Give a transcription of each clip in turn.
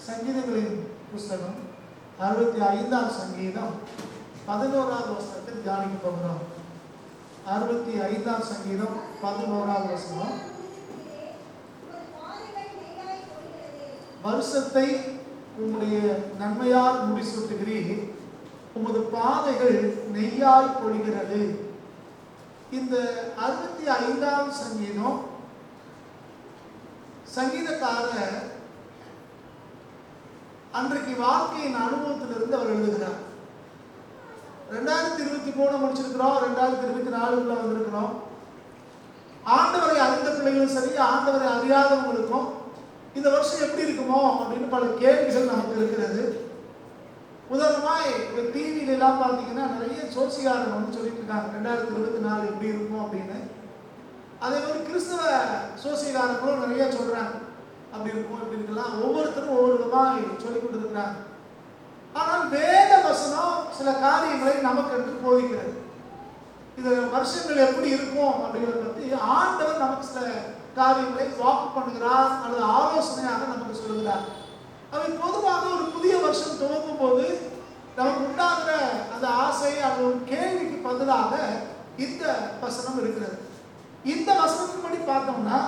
சங்கீதங்களின் புஸ்தகம் 65ஆம் சங்கீதம் 11வது வசனத்தில் தியானிக்க போகிறோம். 65ஆம் சங்கீதம் 11வது வசனம். வருஷத்தை உம்முடைய நன்மையால் முடிசூட்டுகிறீர், உமது பாதைகள் நெய்யாய் பொழிகிறது. இந்த 65ஆம் சங்கீதம் சங்கீதக்காரர் அன்றைக்கு வாழ்க்கையின் அனுபவத்திலிருந்து அவர் எழுதுகிறார். 2023 முடிச்சிருக்கிறோம், 2024 வந்திருக்கிறோம். ஆண்டவரை அறிந்த பிள்ளைகளும் சரி, ஆண்டவரை அறியாதவங்களுக்கும் இந்த வருஷம் எப்படி இருக்குமோ அப்படின்னு பல கேள்விகள் நமக்கு இருக்கிறது. உதாரணமாய் டிவியில எல்லாம் பார்த்தீங்கன்னா நிறைய ஜோசிகாரன் வந்து சொல்லிட்டு இருக்காங்க 2024 எப்படி இருக்கும் அப்படின்னு. அதே மாதிரி கிறிஸ்தவ ஜோசிகாரங்களும் நிறைய சொல்றாங்க அப்படி இருக்கும் இப்படி இருக்கலாம். ஒவ்வொருத்தரும் ஒவ்வொரு விதமாக சொல்லிக் கொண்டிருக்கிறாங்க. ஆனால் வேத வசனம் சில காரியங்களை நமக்கு என்று போதிக்கிறது. இது வருஷங்கள் எப்படி இருக்கும் அப்படிங்கிறத பற்றி ஆண்டவர் நமக்கு சில காரியங்களை வாக்கு பண்ணுகிறார் அல்லது ஆலோசனையாக நமக்கு சொல்லுகிறார். அவை பொதுவாக ஒரு புதிய வருஷம் துவங்கும் போது நமக்கு உண்டாகிற அந்த ஆசை அது ஒரு கேள்விக்கு பதிலாக இந்த வசனம் இருக்கிறது. இந்த வசனத்தின்படி பார்த்தோம்னா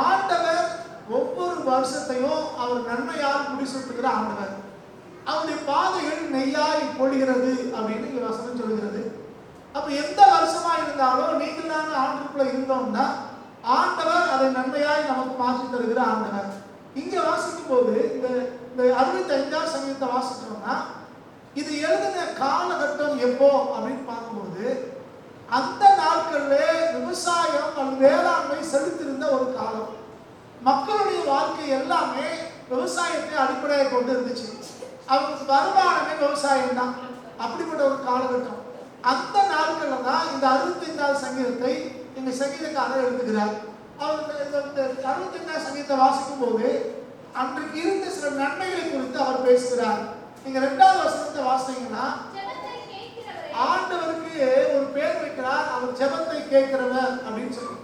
ஆண்டவர் ஒவ்வொரு வருஷத்தையும் அவர் நன்மையால் முடிசூட்டுகிற ஆண்டவர். அவருடைய பாதைகள் நெய்யாய் பொழிகிறது அப்படின்னு இங்க வசனம் சொல்கிறது. அப்ப எந்த வருஷமா இருந்தாலும் நீங்களான ஆண்டுக்குள்ள இருந்தோம்னா ஆண்டவர் அதை நன்மையாய் நமக்கு மாற்றி தருகிற ஆண்டவர். இங்க வாசிக்கும் போது இந்த 65ஆம் சங்கீதத்தை வாசிச்சோம்னா இது எழுதின காலகட்டம் எப்போ அப்படின்னு பார்க்கும்போது அந்த நாட்கள்ல விவசாயம் அல்லது வேளாண்மை செலுத்திருந்த ஒரு காலம். மக்களுடைய வாழ்க்கை எல்லாமே விவசாயத்தை அடிப்படையாக கொண்டு இருந்துச்சு. அவங்களுக்கு வருமானமே விவசாயம் தான். அப்படிப்பட்ட ஒரு காலகட்டம். அந்த நாட்கள்ல தான் இந்த 65ஆம் சங்கீதத்தை எங்க சங்கீதக்காரர் எழுதுகிறார். அவர் இந்த 65ஆம் சங்கீதத்தை வாசிக்கும் போது அன்றைக்கு இருந்த சில நன்மைகளை குறித்து அவர் பேசுகிறார். நீங்க 2வது வசனத்தை வாசித்தீங்கன்னா ஆண்டவருக்கு ஒரு பேர் வைக்கிறார், அவர் ஜெபத்தை கேட்கிறவர் அப்படின்னு சொல்லி.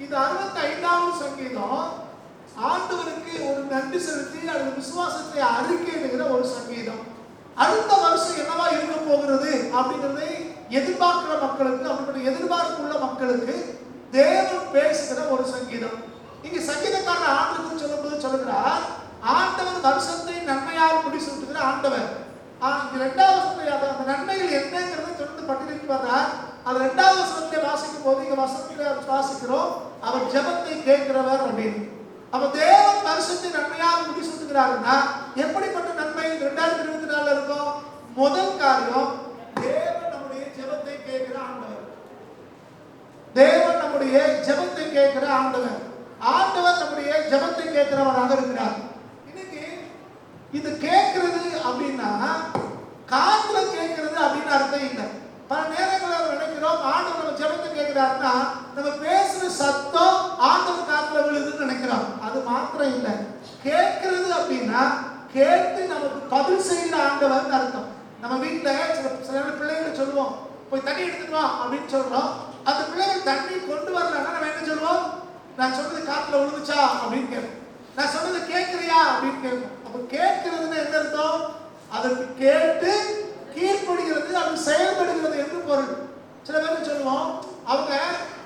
இது 65ஆவது சங்கீதம் ஆண்டவருக்கு ஒரு நன்றி செலுத்தி அல்லது விசுவாசத்தை அறிக்கையிடுகிற ஒரு சங்கீதம். அடுத்த வருஷம் என்னவா இருக்க போகிறது அப்படிங்கிறதை எதிர்பார்க்கிற மக்களுக்கு, அப்படிப்பட்ட எதிர்பார்ப்புள்ள மக்களுக்கு தேவன் பேசுகிற ஒரு சங்கீதம். இங்க சங்கீதக்காரன் ஆண்டவருக்கு சொல்லும்போது சொல்லுகிறார், ஆண்டவர் வருஷத்தை நன்மையால் முடிசூட்டுகிற ஆண்டவர். 2வது அந்த நன்மைகள் என்னங்கிறத தொடர்ந்து பட்டியலிட்டு வர்றார். அது 2வது வசனத்தை வாசிக்கும் போது இங்க வசனத்தை வாசிக்கிறோம், அவர் ஜெபத்தை கேட்கிறவர் அப்படின்னு. அப்ப தேவன் வருஷத்தை நன்மையால் முடிசூட்டுகிறாருன்னா எப்படிப்பட்ட நன்மை 2024 இருக்கும்? முதல் காரியம், தேவன் நம்முடைய ஜெபத்தை கேட்கிற ஆண்டவர். தேவன் நம்முடைய ஜெபத்தை கேட்கிற ஆண்டவர். ஆண்டவர் நம்முடைய ஜெபத்தை கேட்கிறவராக இருக்கிறார். இன்னைக்கு இது கேட்கிறது அப்படின்னா காதுல கேட்கிறது அப்படின்னு அர்த்தம் இல்லை. பல நேரங்களில் நினைக்கிறோம் ஆண்டவர் நம்ம ஜெபத்தை கேட்கிறாருன்னா நம்ம பேசுற சத்தம் ஆண்டவர் காதுல விழுதுன்னு நினைக்கிறோம். அது மாத்திரம் இல்லை. கேட்கிறது அப்படின்னா கேட்டு நமக்கு பதில் செய்கிற ஆண்டவர் அர்த்தம். நம்ம வீட்டுல சில பிள்ளைகள் சொல்லுவோம், போய் தண்ணி எடுத்துட்டு வா அப்படின்னு சொல்றோம். அந்த பிள்ளைகள் தண்ணி கொண்டு வரலன்னா நம்ம என்ன சொல்லுவோம்? நான் சொன்னது காத்துல விழுந்துச்சா அப்படின்னு கேட்போம். நான் சொன்னது கேட்கிறியா அப்படின்னு கேட்போம். அப்ப கேட்கிறதுன்னு என்ன அர்த்தம்? அதற்கு கேட்டு கீழ்ப்படுகிறது, அது செயல்படுகிறது என்று பொருள். சில பேர் சொல்லுவோம், அவங்க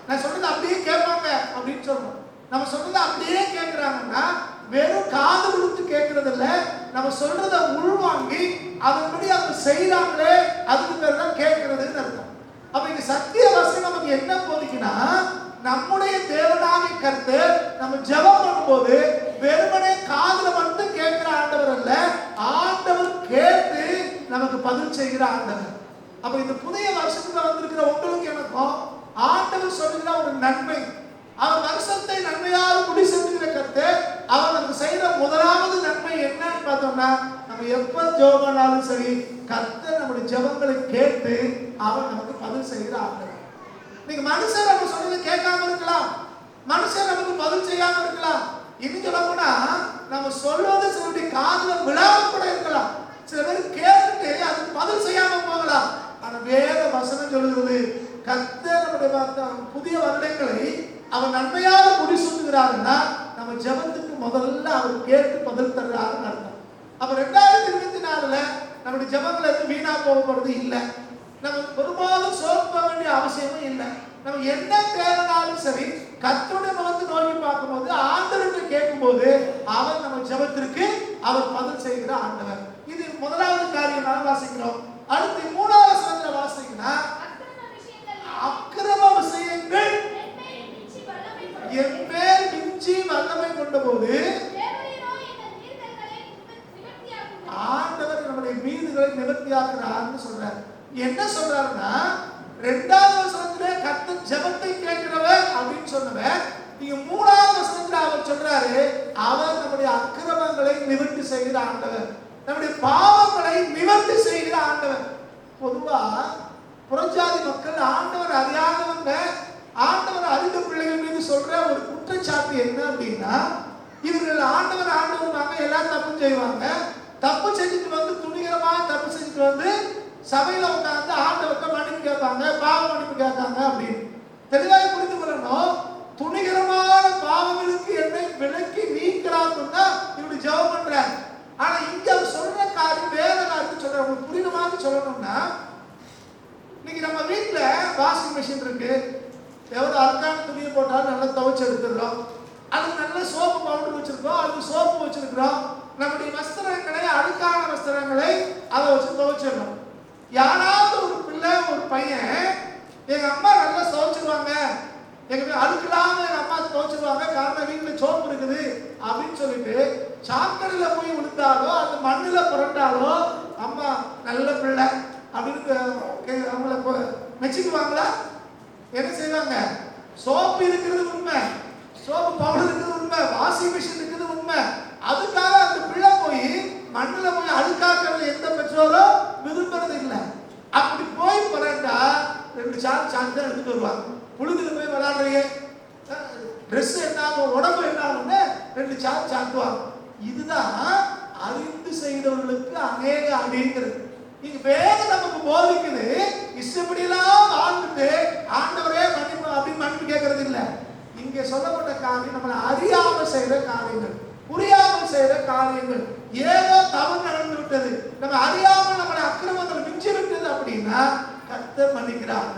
நான் சொன்னது அப்படியே கேட்பாங்க அப்படின்னு சொல்றோம். நம்ம சொன்னதை அப்படியே கேட்கிறாங்கன்னா வெறும் காது கொடுத்து கேட்கறது இல்லை, நம்ம சொல்றதை உள்வாங்கி அதன்படி அவங்க செய்யறாங்களே, அதுக்கு பேர் தான் கேட்கறதுன்னு அர்த்தம். அப்ப இங்க சத்திய வசனம் நமக்கு என்ன போதிக்குன்னா, நம்முடைய தேவனாகிய கர்த்தர் நம்ம ஜெபம் பண்ணும்போது வெறுமனே காதுல மட்டும் கேட்கிற ஆண்டவர் அல்ல, ஆண்டவர் கேட்டு நமக்கு பதில் செய்கிற ஆண்டவர். அப்ப இந்த புதிய வருஷத்துல வந்திருக்கிற உங்களுக்கு எனக்கும் ஆண்டவர் சொல்லுகிற ஒரு நன்மை, அவர் வருஷத்தை நன்மையால் முடிசூட்டுகிற கர்த்தர். அவர் நமக்கு செய்யற முதலாவது நன்மை என்னன்னு பார்த்தோம்னா, நம்ம எப்ப ஜெபம் பண்ணாலும் சரி கர்த்தர் நம்முடைய ஜெபங்களை கேட்டு அவர் நமக்கு பதில் செய்கிற ஆண்டவர். நீங்க மனுஷன் நம்ம சொல்றது கேட்காம இருக்கலாம், மனுஷன் நமக்கு பதில் செய்யாம இருக்கலாம். இன்னும் சொல்ல போனா நம்ம சொல்வது சிலருடைய காதுல விழாம கூட இருக்கலாம். சில பேர் கேட்டு அதுக்கு பதில் செய்யாம போகலாம். ஆனா வேத வசனம் சொல்லுகிறது, கர்த்தர் நம்முடைய புதிய வருடங்களை அவர் நன்மையாக முடிசூட்டுகிறாருன்னா நம்ம ஜெபத்துக்கு முதல்ல அவர் கேட்டு பதில் தர்றாருன்னு அர்த்தம். அப்ப 2024ல நம்முடைய ஜெபங்கள் எதுவும் வீணா போக போறது இல்லை. நம்ம ஒருபோதும் சோர்ந்து போக வேண்டிய அவசியமும் இல்லை. நம்ம என்ன தேவைனாலும் சரி கர்த்தருடைய முகத்தை நோக்கி பார்க்கும்போது ஆண்டவர்கிட்ட கேட்கும்போது அவர் நம்ம ஜெபத்திற்கு அவர் பதில் செய்கிற ஆண்டவர். இது முதலாவது காரியம் நாம் வாசிக்கிறோம். அடுத்து 3வது வசனத்துல வாசிங்கன்னா அக்கிரம விஷயங்கள் என்மேல் மிஞ்சி வல்லமை கொண்ட போது ஆண்டவர் நம்முடைய மீதுகளை நிவர்த்தியாக்குறார்னு சொல்றார். என்ன சொல்றாருன்னா 2வது வசனத்துல கர்த்தர் ஜெபத்தை கேட்கிறவர் அப்படின்னு சொன்னவர், நீங்க 3வது வசனத்துல அவர் சொல்றாரு அவர் நம்முடைய அக்கிரமங்களை நிவர்த்தி செய்கிற ஆண்டவர், நம்முடைய பாவங்களை நிவர்த்தி செய்கிற ஆண்டவர். பொதுவா புறஜாதி மக்கள் ஆண்டவர் அறியாதவங்க, ஆண்டவர் அறிந்த பிள்ளைகள் மீது சொல்ற ஒரு குற்றச்சாட்டு என்ன அப்படின்னா, இவர்கள் ஆண்டவர் ஆண்டவருவாங்க, எல்லாம் தப்பு செய்வாங்க, தப்பு செஞ்சுட்டு வந்து துணிகரமா தப்பு செஞ்சுட்டு வந்து சபையில உட்கார்ந்து ஆண்டவர்கிட்ட மன்னிப்பு கேட்பாங்க, பாவ மன்னிப்பு கேட்காங்க அப்படின்னு தெளிவாக புரிந்து கொள்ளணும். துணிகரமான பாவங்களுக்கு என்னை விலக்கி நீக்கிறாங்கன்னா இப்படி ஜெபம் பண்றாங்க. ஆனா இங்க அவர் சொல்ற காரியம் வேற காரியத்தை சொல்ற. உங்களுக்கு புரியுற மாதிரி சொல்லணும்னா, இன்னைக்கு நம்ம வீட்டுல வாஷிங் மிஷின் இருக்கு, எவ்வளவு அழுக்கான துணியை போட்டாலும் நல்லா துவைச்சு எடுத்துடுறோம், அதுக்கு நல்ல சோப்பு பவுடர் வச்சிருக்கோம், அதுக்கு சோப்பு வச்சிருக்கிறோம், நம்முடைய வஸ்திரங்களை அழுக்கான வஸ்திரங்களை அதை வச்சு துவைச்சிடறோம். யாராவது ஒரு பிள்ளை ஒரு பையன் எங்க அம்மா நல்லா துவைச்சிருவாங்க, எங்க அழுக்கலாம எங்க அம்மா துவைச்சிருவாங்க, காரணம் வீட்டுல சோப்பு இருக்குது அப்படின்னு சொல்லிட்டு சாக்கடையில போய் விழுந்தாலோ அந்த மண்ணுல புரண்டாலோ அம்மா நல்ல பிள்ளை அப்படின்னு அவங்கள மெச்சிக்குவாங்களா? என்ன செய்வாங்க? சோப்பு இருக்கிறது உண்மை, சோப்பு பவுடர் இருக்கிறது உண்மை, வாஷிங் மிஷின் இருக்கிறது உண்மை, அதுக்காக அந்த பிள்ளை போய் மண்ணுல போய் அழுக்காக்குறது எந்த பெற்றோரும் விரும்புறது இல்லை. அப்படி போய் புரண்டா 2 சாக்கு தான் எடுத்துட்டு வருவாங்க. புழுதுல போய் விளையாடுறீங்க, ட்ரெஸ் என்ன ஆகும், உடம்பு என்ன ஆகும்னு 2 சாக்கு சாக்குவாங்க. இதுதான் அறிந்து செய்தவர்களுக்கு அநேக அப்படிங்கிறது. நீங்க வேகம் நமக்கு போதிக்குது, இஷ்டப்படியெல்லாம் வாழ்ந்துட்டு ஆண்டவரே மன்னிப்பு அப்படின்னு மன்னிப்பு கேட்கறது இல்லை. இங்க சொல்லப்பட்ட காரியம் நம்மளை அறியாம செய்யற காரியங்கள், புரியாமல் செய்யற காரியங்கள், ஏதோ தவறு நடந்து விட்டது, நம்ம அறியாமல் நம்மளை அக்கிரமங்கள் மிஞ்சி விட்டது அப்படின்னா கர்த்தர் மன்னிக்கிறாங்க.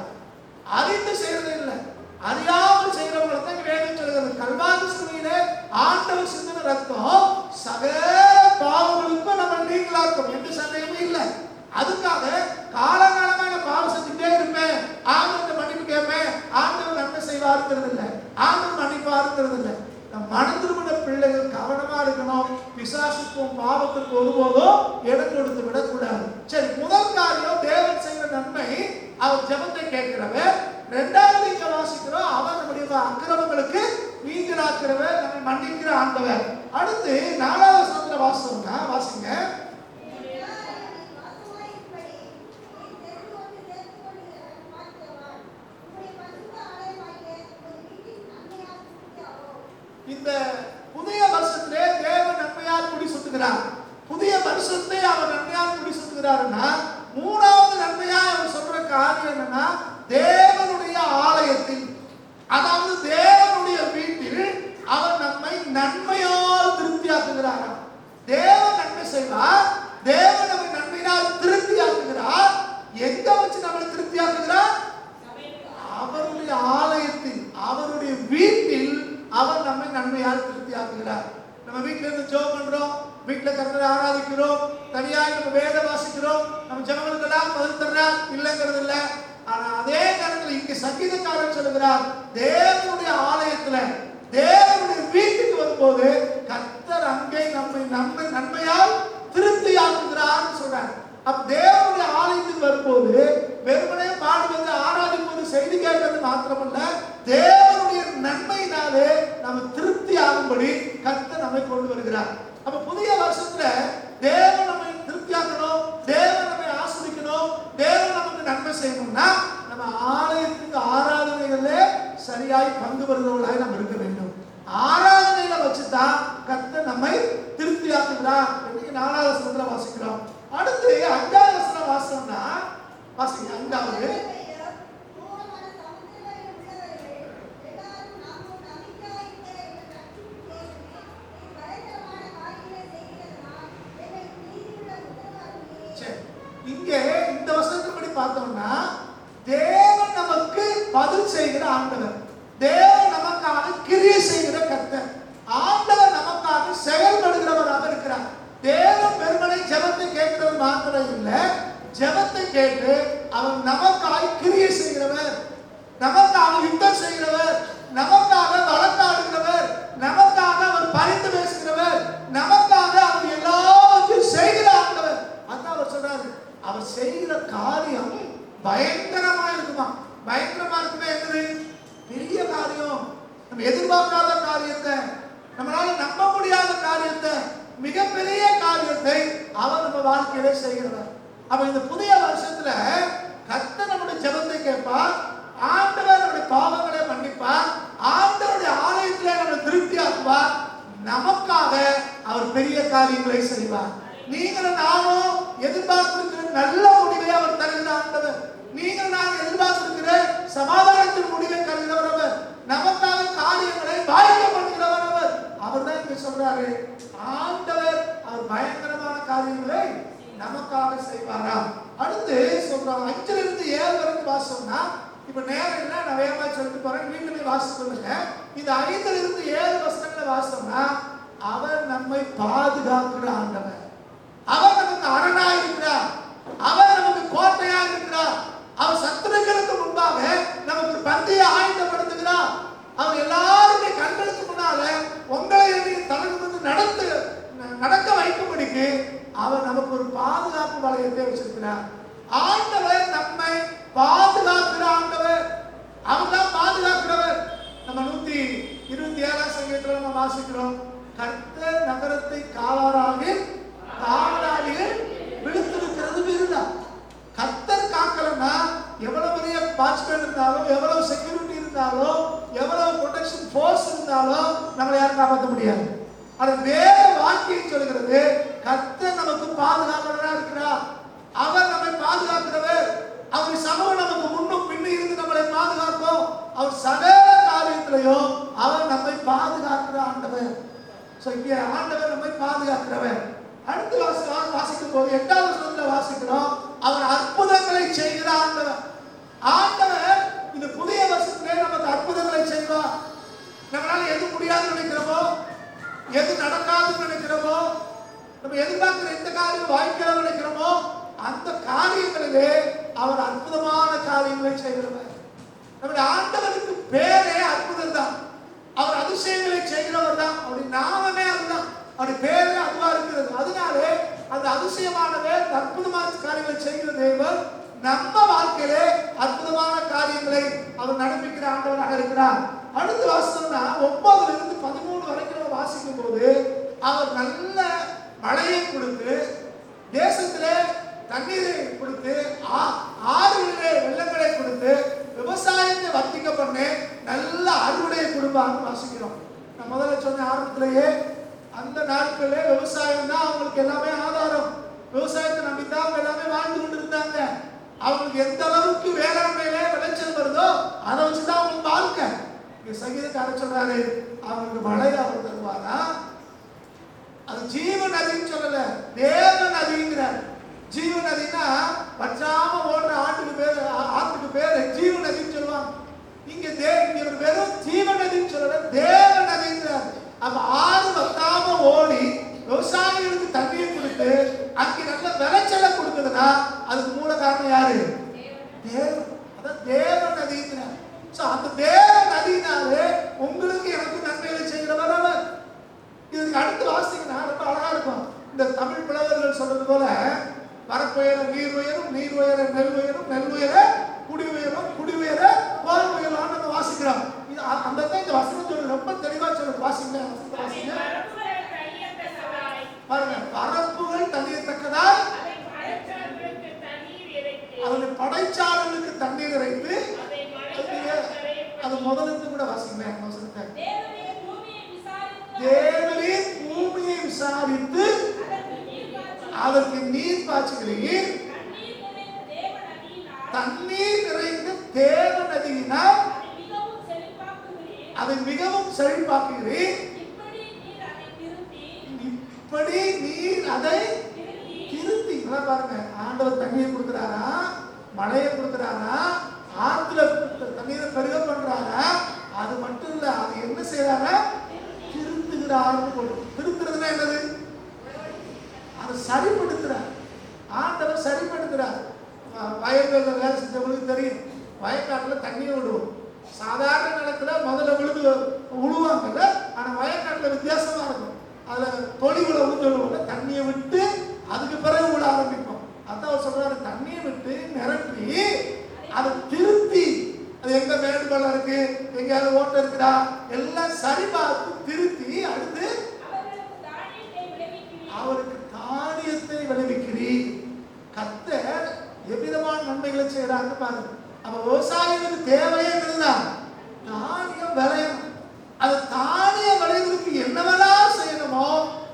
அறிந்து செய்யறது இல்லை, அறியாமல் செய்யறவங்களை தான் வேதம் சொல்கிறது. கல்வாரி சிலுவையிலே ஆண்டவர் சிந்தின ரத்தம் சகல பாவங்களுக்கும் நம்ம நீங்களாக்கும், எந்த சந்தேகமும் இல்லை. அதுக்காக காலகாலமாக பாவம் செஞ்சுட்டே இருப்பேன், ஆண்டவர் மன்னிப்பு கேட்பேன், ஆண்டவர் நன்மை செய்வாருங்கிறது இல்லை, ஆண்டவர் மன்னிப்பாருங்கிறது இல்லை. நம் மனம் திரும்பின பிள்ளைகள் கவனமா இருக்கணும். பிசாசுக்கும் பாவத்துக்கும் ஒருபோதும் இடம் கொடுத்து விடக்கூடாது. சரி, முதல் காரியம் தேவன் செய்கிற நன்மை, அவர் ஜெபத்தை கேட்கிறவர். 2வது இங்க வாசிக்கிறோம், அவர் நம்முடைய அக்கிரமங்களுக்கு நீங்களாக்கிறவர், நம்மை மன்னிக்கிற ஆண்டவர். அடுத்து 4வது வசனத்துல வாசிங்க. இந்த புதிய வருஷத்திலே தேவன் நன்மையால் குடி சுத்துகிறார். புதிய வருஷத்தை அவர் நன்மையால் குடி சுத்துகிறாருன்னா 3வது நன்மையா அவர் சொல்ற காரியம் என்னன்னா, தேவனுடைய ஆலயத்தில், அதாவது தேவனுடைய வீட்டில் அவர் நம்மை நன்மையால் திருப்தியாக்குகிறார். தேவன் நன்மை செய்வார், தேவன் நம்மை நன்மையால் திருப்தியாக்குகிறார். எங்க வச்சு நம்மளை திருப்தியாக்குகிறார்? அவருடைய ஆலயத்தில், அவருடைய வீட்டில் அவர் நம்மை நன்மையால் திருப்தியாக்குகிறார். நம்ம வீட்டில இருந்து ஜெபம் பண்றோம், வீட்டுல கர்த்தரை ஆராதிக்கிறோம், தனியாக நம்ம வேத வாசிக்கிறோம், நம்ம ஜெபங்களுக்கெல்லாம் பதில் தர்றார் இல்லைங்கிறது இல்லை. ஆனா அதே நேரத்தில் இங்க சங்கீதக்காரர் சொல்லுகிறார், தேவனுடைய ஆலயத்துல, தேவனுடைய வீட்டுக்கு வரும்போது கர்த்தர் அங்கே நம்மை நன்மையால் திருப்தியாக்குகிறார் சொல்றார். அப்ப தேவனுடைய ஆலயத்துக்கு வரும்போது வெறுமனே பாடுவது, ஆராதிப்பது, செய்தி கேட்பது மாத்திரமல்ல, தேவனுடைய நன்மையினாலே நம்ம திருப்தி ஆகும்படி கர்த்தர் நம்மை கொண்டு வருகிறார். அப்ப புதிய வருஷத்துல தேவன் நம்மை திருப்தியாக்கணும், தேவன் நம்மை ஆஸ்வதிக்கணும், தேவன் நமக்கு நன்மை செய்யணும்னா நம்ம ஆலயத்துக்கு ஆராதனைகளே சரியாய் பங்கு பெறுகிறவர்களாய் நம்ம இருக்க வேண்டும். ஆராதனையில வச்சுதான் கர்த்தர் நம்மை திருப்தியாக்குகிறார். இன்னைக்கு 4வது வசனத்துல வாசிக்கிறோம். அடுத்து 5வது வசனம் வாசம்னா வாசிங்க. 5வது பார்த்தோம்னா தேவன் நமக்கு பதில் செய்கிற ஆண்டவர், தேவன் நமக்காக கிரியை செய்கிற கர்த்தர், ஆண்டவர் நமக்காக செயல்படுகிறவராக இருக்கிறார். தேவன் பெருமனை ஜெபத்தை கேட்கிறது மாத்திரம் இல்லை, ஜெபத்தை கேட்டு அவர் நமக்காக கிரியை செய்கிறவர், நமக்காக யுத்தம் செய்கிறவர், நமக்காக வழக்காடுகிறவர், நமக்காக அவர் பரிந்து பேசுகிறவர், நமக்காக அவர் எல்லாவற்றையும் செய்கிற ஆண்டவர். அதான் அவர் சொல்றாரு, அவர் செய்கிற காரியம் பயங்கரமா இருக்குமா. பயங்கரமா இருக்குமே என்னது? பெரிய காரியம், நம்ம எதிர்பார்க்காத காரியத்தை, நம்மளால நம்ப முடியாத காரியத்தை, மிகப்பெரிய காரியத்தை அவர் நம்ம வாழ்க்கையில செய்கிறவர். அப்ப இந்த புதிய வருஷத்துல கர்த்தர் நம்முடைய ஜெபத்தை கேட்பார், ஆண்டவர் நம்முடைய பாவங்களை மன்னிப்பார், ஆண்டவருடைய ஆலயத்திலே நம்மை திருப்தியாக்குவார், நமக்காக அவர் பெரிய காரியங்களை செய்வார். நீங்கள் நானும் எதிர்பார்த்திருக்கிற நல்ல முடிவை அவர் தருகிற ஆண்டவர், நீங்கள் நான் எதிர்பார்த்திருக்கிற சமாதானத்தின் முடிவை தருகிறவர் அவர், நமக்காக காரியங்களை வாய்க்க பண்ணுகிறவர் அவர். அவர் தான் இங்க சொல்றாரு, ஆண்டவர் அவர் பயங்கரமான காரியங்களை நமக்காக செய்வாரா. அடுத்து சொல்றாங்க 5-7 வரைக்கும் வாசம்னா, இப்ப நேரம் இல்லை, நான் வேகமா சொல்லிட்டு போறேன், வீட்டுல வாசிக்கொள்ளுங்க. இந்த 5-7 வசனங்களை வாசம்னா, அவர் நம்மை பாதுகாக்கிற ஆண்டவர், அவர் நமக்கு அரணாய் இருக்கிறார், அவர் நமக்கு கோட்டையா இருக்கிறார், அவர் சத்துருக்களுக்கு முன்பாக நமக்கு பந்தியை ஆயத்தப்படுத்துகிறார், அவர் எல்லாருடைய கண்களுக்கு முன்னால உங்களை தலைமுறை நடக்க வைக்கும்படிக்கு அவர் நமக்கு ஒரு பாதுகாப்பு வளையத்தை வச்சிருக்கிறார். ஆண்டவர் நம்மை பாதுகாக்கிற ஆண்டவர், அவர் தான் பாதுகாக்கிறவர். நம்ம 127 சங்கீதத்துல நம்ம வாசிக்கிறோம், கர்த்தர் நகரத்தை காவலாகில் விழுத்திருக்கிறது விருதா. கர்த்தர் காக்கலன்னா எவ்வளவு பெரிய வாட்ச்மேன் இருந்தாலும், எவ்வளவு செக்யூரிட்டி இருந்தாலும், எவ்வளவு ப்ரொடெக்ஷன் ஃபோர்ஸ் இருந்தாலும் நம்மளை யாரும் காப்பாற்ற முடியாது. அது வேற வாக்கியம் சொல்கிறது, கர்த்தர் நமக்கு பாதுகாக்கிறவராக இருக்கிறார், அவர் நம்மை பாதுகாக்கிறவர், அவர் சமூகம் நமக்கு முன்னும் பின்னும் இருந்து நம்மளை பாதுகாக்கும், அவர் சகல காரியத்திலையும் அவர் நம்மை பாதுகாக்கிற ஆண்டவர். இங்கே ஆண்டவர் நம்மை பாதுகாக்கிறவர். அடுத்து வாசிக்கும் போது 8வது வசனத்துல வாசிக்கிறோம், அவர் அற்புதங்களை செய்கிற ஆண்டவர். ஆண்டவர் இந்த புதிய வருஷத்திலே நமக்கு அற்புதங்களை செய்வார். நம்மளால எது முடியாதுன்னு நினைக்கிறோமோ, எது நடக்காதுன்னு நினைக்கிறோமோ, நம்ம எதிர்பார்க்கிற எந்த காரியம் வாய்க்காத நினைக்கிறோமோ, அந்த காரியங்களிலே அவர் அற்புதமான காரியங்களை செய்கிறவர். நம்முடைய ஆண்டவருக்கு பேரே அற்புதம் தான், அவர் அதிசயங்களை செய்கிறவர் தான், அவருடைய நாமமே அதுதான், அவருடைய பேரே அதுவா இருக்கிறது. அதனாலே அந்த அதிசயமானவர் அற்புதமான காரியங்களை செய்கிற தேவன் நம்ம வாழ்க்கையிலே அற்புதமான காரியங்களை அவர் நடப்பிக்கிற ஆண்டவராக இருக்கிறார். அடுத்து வாசித்தோம்னா 9-13 வரைக்கும் வாசிக்கும் போது, அவர் நல்ல மழையை கொடுத்து, தேசத்திலே தண்ணீரை கொடுத்து, ஆறுகளிலே வெள்ளங்களை கொடுத்து, விவசாயத்தை வர்த்திக்க பண்ணி நல்ல அறுவடையை கொடுப்பான்னு வாசிக்கிறோம். நான் முதல்ல சொன்ன ஆரம்பத்திலேயே, அந்த நாட்களே விவசாயம் தான் அவங்களுக்கு எல்லாமே ஆதாரம், விவசாயத்தை நம்பித்தான் அவங்க எல்லாமே வாழ்ந்து கொண்டு இருந்தாங்க. அவங்களுக்கு எந்த அளவுக்கு வேளாண்மையில விளைச்சல் வருதோ அதை வச்சுதான் அவங்களுக்கு வாழ்க்கை. இங்க சங்கீதக்காரர் சொல்றாரு, அவங்களுக்கு மழை அவர் தருவாரா, அது ஜீவ நதின்னு சொல்லல, தேவ நதிங்கிறார். ஜீவ நதினா பற்றாம ஓடுற ஆற்றுக்கு பேரு ஜீவ நதின்னு சொல்லுவாங்க. இங்க வெறும் ஜீவ நதின்னு சொல்லல, தேவ நதிங்கிறார். அப்ப ஆறு வத்தாம ஓடி விவசாயிகளுக்கு தண்ணியை கொடுத்து அங்கே நல்ல விளைச்சலை கொடுக்குதுன்னா அதுக்கு மூல காரணம் யாரு? தேவன். அதான் தேவ நதிங்கிறார். அந்த தேவ நதினாலே உங்களுக்கு எனக்கு நன்மைகளை செய்கிறவர் அவர். இதுக்கு அடுத்து வாசிங்கன்னா ரொம்ப அழகா இருக்கும். இந்த தமிழ் புலவர்கள் சொல்றது போல, வரப்புயர நீர் உயரும், நீர் உயர நெல் உயரும், நெல் உயர குடி உயரும், குடி உயர வாழ் உயரும் நம்ம வாசிக்கிறோம். அந்த இந்த வசனம் ரொம்ப தெளிவா சொல்லுது. வாசிங்க பாருங்க, பரப்புகள் தண்ணீர்த்தக்கதாய் அவருடைய படைச்சாளர்களுக்கு தண்ணீர் இறைத்து, அது முதலிருந்து கூட வாசிங்க வசனத்தை. தேவரீர் பூமியை விசாரித்து அதற்கு நீர் பாய்ச்சுகிறீர், தண்ணீர் நிறைந்த தேவ நதியினால் அதை மிகவும் செழிப்பாக்குகிறீர், இப்படி நீர் அதை திருத்தி. பாருங்க, ஆண்டவர் தண்ணீர் கொடுக்கிறாரா, மழையை கொடுக்குறாரா, ஆத்துல தண்ணீரை பெருக பண்றாரா, அது மட்டும் இல்ல, அது என்ன செய்யறாரா, திருத்துகிறார்னு. திருத்துறதுன்னா என்னது? அதை சரிப்படுத்துறார். ஆண்டவர் சரிப்படுத்துறார். வயல்களில் வேலை செஞ்சவங்களுக்கு தெரியும், வயக்காட்டில் தண்ணியை விடுவோம். சாதாரண நிலத்துல முதல்ல உழுவாங்கல்ல, ஆனா வயக்காட்டில் வித்தியாசமா இருக்கும். அதுல தொழில் உழுவுல தண்ணியை விட்டு அதுக்கு பிறகு விட ஆரம்பிப்போம். அதான் அவர் சொல்றாரு, தண்ணியை விட்டு நிரப்பி அதை திருத்தி, அது எங்க மேடு பள்ளம் இருக்கு, எங்கேயாவது ஓட்டம் இருக்குதா, எல்லாம் சரி பார்த்து திருத்தி அடுத்து அவருக்கு தானியத்தை விளைவிக்கிறீர். கர்த்தர் எவ்விதமான நன்மைகளை செய்யறாங்க பாருங்க. அப்ப விவசாயிகளுக்கு தேவையே என்னதுதான்? தானியம் விளையணும். அது தானியம் விளைவதற்கு என்னவெல்லாம் செய்யணுமோ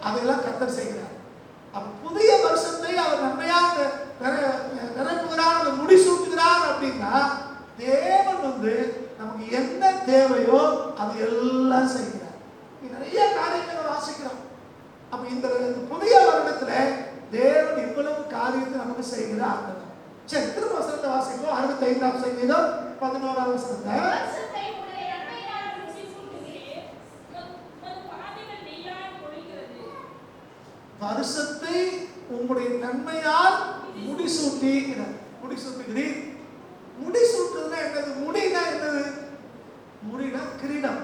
அதெல்லாம் கர்த்தர் செய்கிறார். அப்ப புதிய வருஷத்தை அவர் நன்மையாக நிரப்புகிறார், முடிசூட்டுகிறார். அப்படின்னா தேவன் நமக்கு என்ன தேவையோ அது எல்லாம் செய்கிறார். நிறைய காரியங்களை வாசிக்கிறோம். அப்ப இந்த புதிய வருடத்துல தேவன் இவ்வளவு காரியத்தை நமக்கு செய்கிறார். சரி, திரும்ப வசனத்தை வாசிப்போம். 65ஆம் சங்கீதம் 11ஆம் வசனத்தை. வருஷத்தை உங்களுடைய நன்மையால் முடிசூட்டுகிறீர். முடிசூட்டுகிறீர். முடிசூட்டுறதுன்னா என்னது? முடினா என்னது? முடினா கிரீடம்,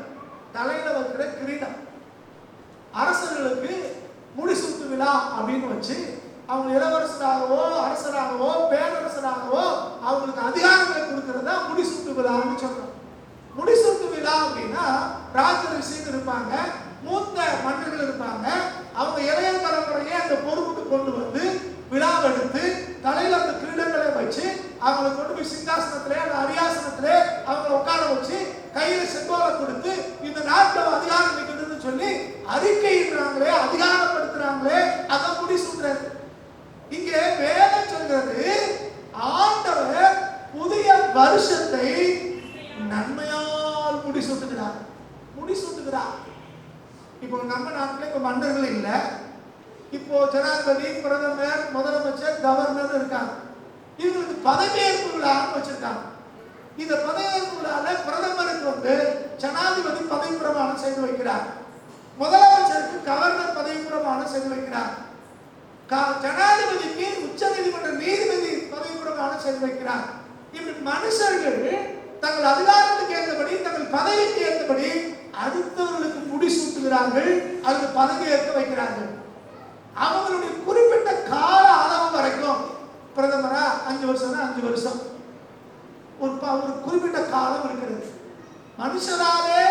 தலையில வைக்கிற கிரீடம். அரசர்களுக்கு முடிசூட்டு விழா அப்படின்னு வச்சு அவங்க இளவரசராகவோ அரசராகவோ பேரரசராகவோ அவங்களுக்கு அதிகாரங்களை கொடுக்கறதா முடிசூட்டு விழான்னு சொல்றோம். முடிசூட்டு விழா அப்படின்னா ராஜரிஷிகள் இருப்பாங்க, மூத்த மன்னர்கள் இருப்பாங்க. அவங்க இளைய தலைமுறையை அந்த பொறுப்புக்கு கொண்டு வந்து விழாவை எடுத்து தலையில அந்த கிரீடங்களை வச்சு அவங்களை கொண்டு போய் சிங்காசனத்திலே அந்த அரியாசனத்திலே அவங்களை உட்கார வச்சு கையில செங்கோலை கொடுத்து இந்த நாட்டில் அதிகாரம் வைக்கிறதுன்னு சொல்லி அறிக்கையிடுறாங்களே, அதிகாரப்படுத்துறாங்களே, அதான் முடிசூட்டுறது. இங்கே வேதம் சொல்றது, ஆண்டவர் புதிய வருஷத்தை நன்மையால் முடிசூட்டுகிறார். முடிசூட்டுகிறார். இப்போ நம்ம நாட்டில் இப்போ மன்னர்கள் இல்லை. இப்போ ஜனாதிபதி, பிரதமர், முதலமைச்சர், கவர்னர் இருக்காங்க. இவங்களுக்கு பதவியேற்பு விழான்னு வச்சிருக்காங்க. இந்த பதவியேற்பு விழால பிரதமருக்கு ஜனாதிபதி பதவி பிரமாணம் செய்து வைக்கிறார். முதலமைச்சருக்கு கவர்னர் பதவி பிரமாணம் செய்து வைக்கிறார். ஜனாதிபதிக்கு உச்ச நீதிமன்ற நீதிபதி பதவி பிரமாணம் செய்து வைக்கிறார். இப்படி மனுஷர்கள் தங்கள் அதிகாரத்துக்கு ஏற்றபடி, தங்கள் பதவிக்கு ஏற்றபடி அடுத்தவர்களுக்கு முடிசூட்டுகிறார்கள், அதுக்கு பதவி ஏற்க வைக்கிறார்கள். அவங்களுடைய குறிப்பிட்ட கால அளவு வரைக்கும் பிரதமரா 5 வருஷம் 5 வருஷம் ஒரு குறிப்பிட்ட காலம் இருக்கிறது. மனுஷராலே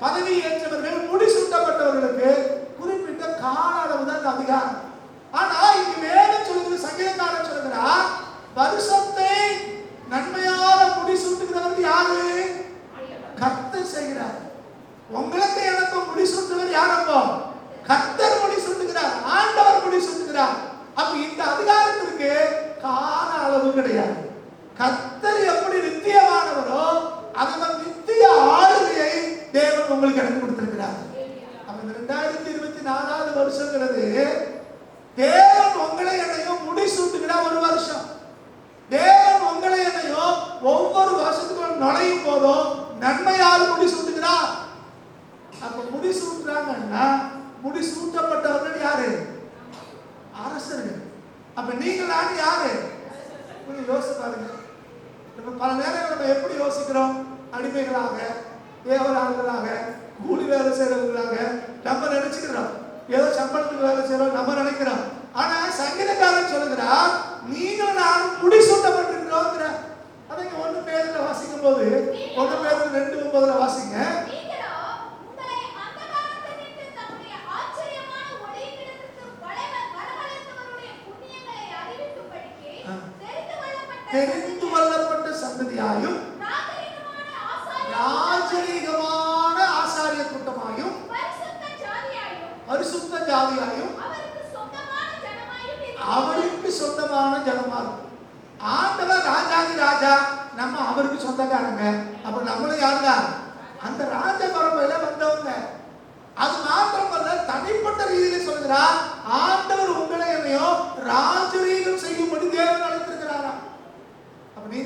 பதவி ஏற்றவர்கள், முடிசூட்டப்பட்டவர்களுக்கு குறிப்பிட்ட கால அளவு தான் அதிகாரம். ஆனா இங்க வேதம் சொல்லுகிற, சங்கீதக்காரன் சொல்லுகிறார், வருஷத்தை நன்மையால முடிசூட்டுகிறவர் யாரு? கர்த்தர் செய்கிறார். உங்களுக்கு எனக்கும் முடிசூட்டுவர் யாரப்போ? கர்த்தர் முடிசூட்டுகிறார், ஆண்டவர் முடிசூட்டுகிறார். அப்ப இந்த அதிகாரத்திற்கு கால அளவு கிடையாது. கர்த்தர் எப்படி நித்தியமானவரோ அதுதான் நித்திய ஆளுகையை தேவன் உங்களுக்கு எனக்கு கொடுத்திருக்கிறார். அப்ப இந்த 2024 வருஷங்கிறது தேவன் உங்களை என்னையும் முடிசூட்டுகிற ஒரு வருஷம். தேவன் உங்களை என்னையும் ஒவ்வொரு வருஷத்துக்கும் நுழையும் போதும் நன்மையால் முடிசூட்டுகிறார். அப்ப முடிசூட்டுறாங்கன்னா முடிசூட்டப்பட்டவர்கள் யாரு? அரசர்கள். அப்ப நீங்கள் நான் யாரு? யோசிச்சு பாருங்க. பல நேரங்கள் நம்ம எப்படி யோசிக்கிறோம்? அடிமைகளாக, தேவராளர்களாக, கூலி வேலை செய்யறவர்களாக நம்ம நினைச்சுக்கிறோம். ஏதோ சம்பளத்துக்கு வேலை செய்யறோம் நம்ம நினைக்கிறோம். ஆனா சங்கீதக்காரன் சொல்லுகிறார், நீங்கள் நானும் முடிசூட்டப்பட்டிருக்கிறோம். அதை 1 பேதுல வாசிக்கும் போது 1 பேதுல 2:9 வாசிங்க. தெரிந்து கொள்ளப்பட்ட சந்ததியாயும் ராஜரீகமான ஆசாரிய கூட்டமாயும் பரிசுத்த ஜாதியாயும் அவருக்கு சொந்தமான ஜனமாகும். ஆண்டவர் ராஜாதி ராஜா, நம்ம அவருக்கு சொந்தக்காரங்க. அப்ப நம்மளும் யாருங்க? அந்த ராஜ பரம்பரையில வந்தவங்க. அது மாத்திரமல்ல, தனிப்பட்ட ரீதியில சொல்கிறார், ஆண்டவர் உங்களை என்னையோ ராஜரீகம் செய்யும்படி தேவன் அழைத்திருக்கிறாரா. அப்ப நீ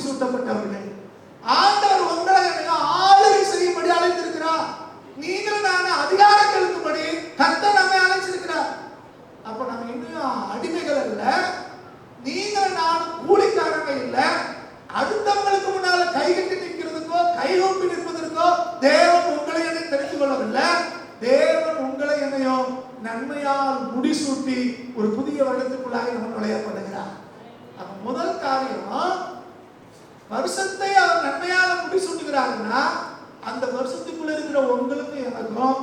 முடிசூட்டப்பட்டவர்களே. ஆண்டவர் உங்களை ஆளுகை செய்யும்படி அழைத்திருக்கிறார். நீங்கள் நான் அதிகாரம் செலுத்தும்படி கர்த்தர் நம்மை அழைச்சிருக்கிறார். அப்ப நம்ம இன்னும் அடிமைகள் அல்ல, நீங்கள் நான் கூலிக்காரங்க இல்ல. அடுத்தவங்களுக்கு முன்னால கைகட்டி நிற்கிறதுக்கோ கைகூப்பி நிற்பதற்கோ தேவன் உங்களை என்னை தெரிந்து கொள்ளவில்லை. தேவன் உங்களை என்னையோ நன்மையால் முடிசூட்டி ஒரு புதிய வருடத்துக்குள்ளாக நம்ம நுழையப்படுகிறார். அப்ப முதல் காரியம், வருஷத்தை அவர் நன்மையால் முடிசூட்டுகிறாருன்னா அந்த வருஷத்துக்குள்ள இருக்கிற உங்களுக்கு எனக்கும்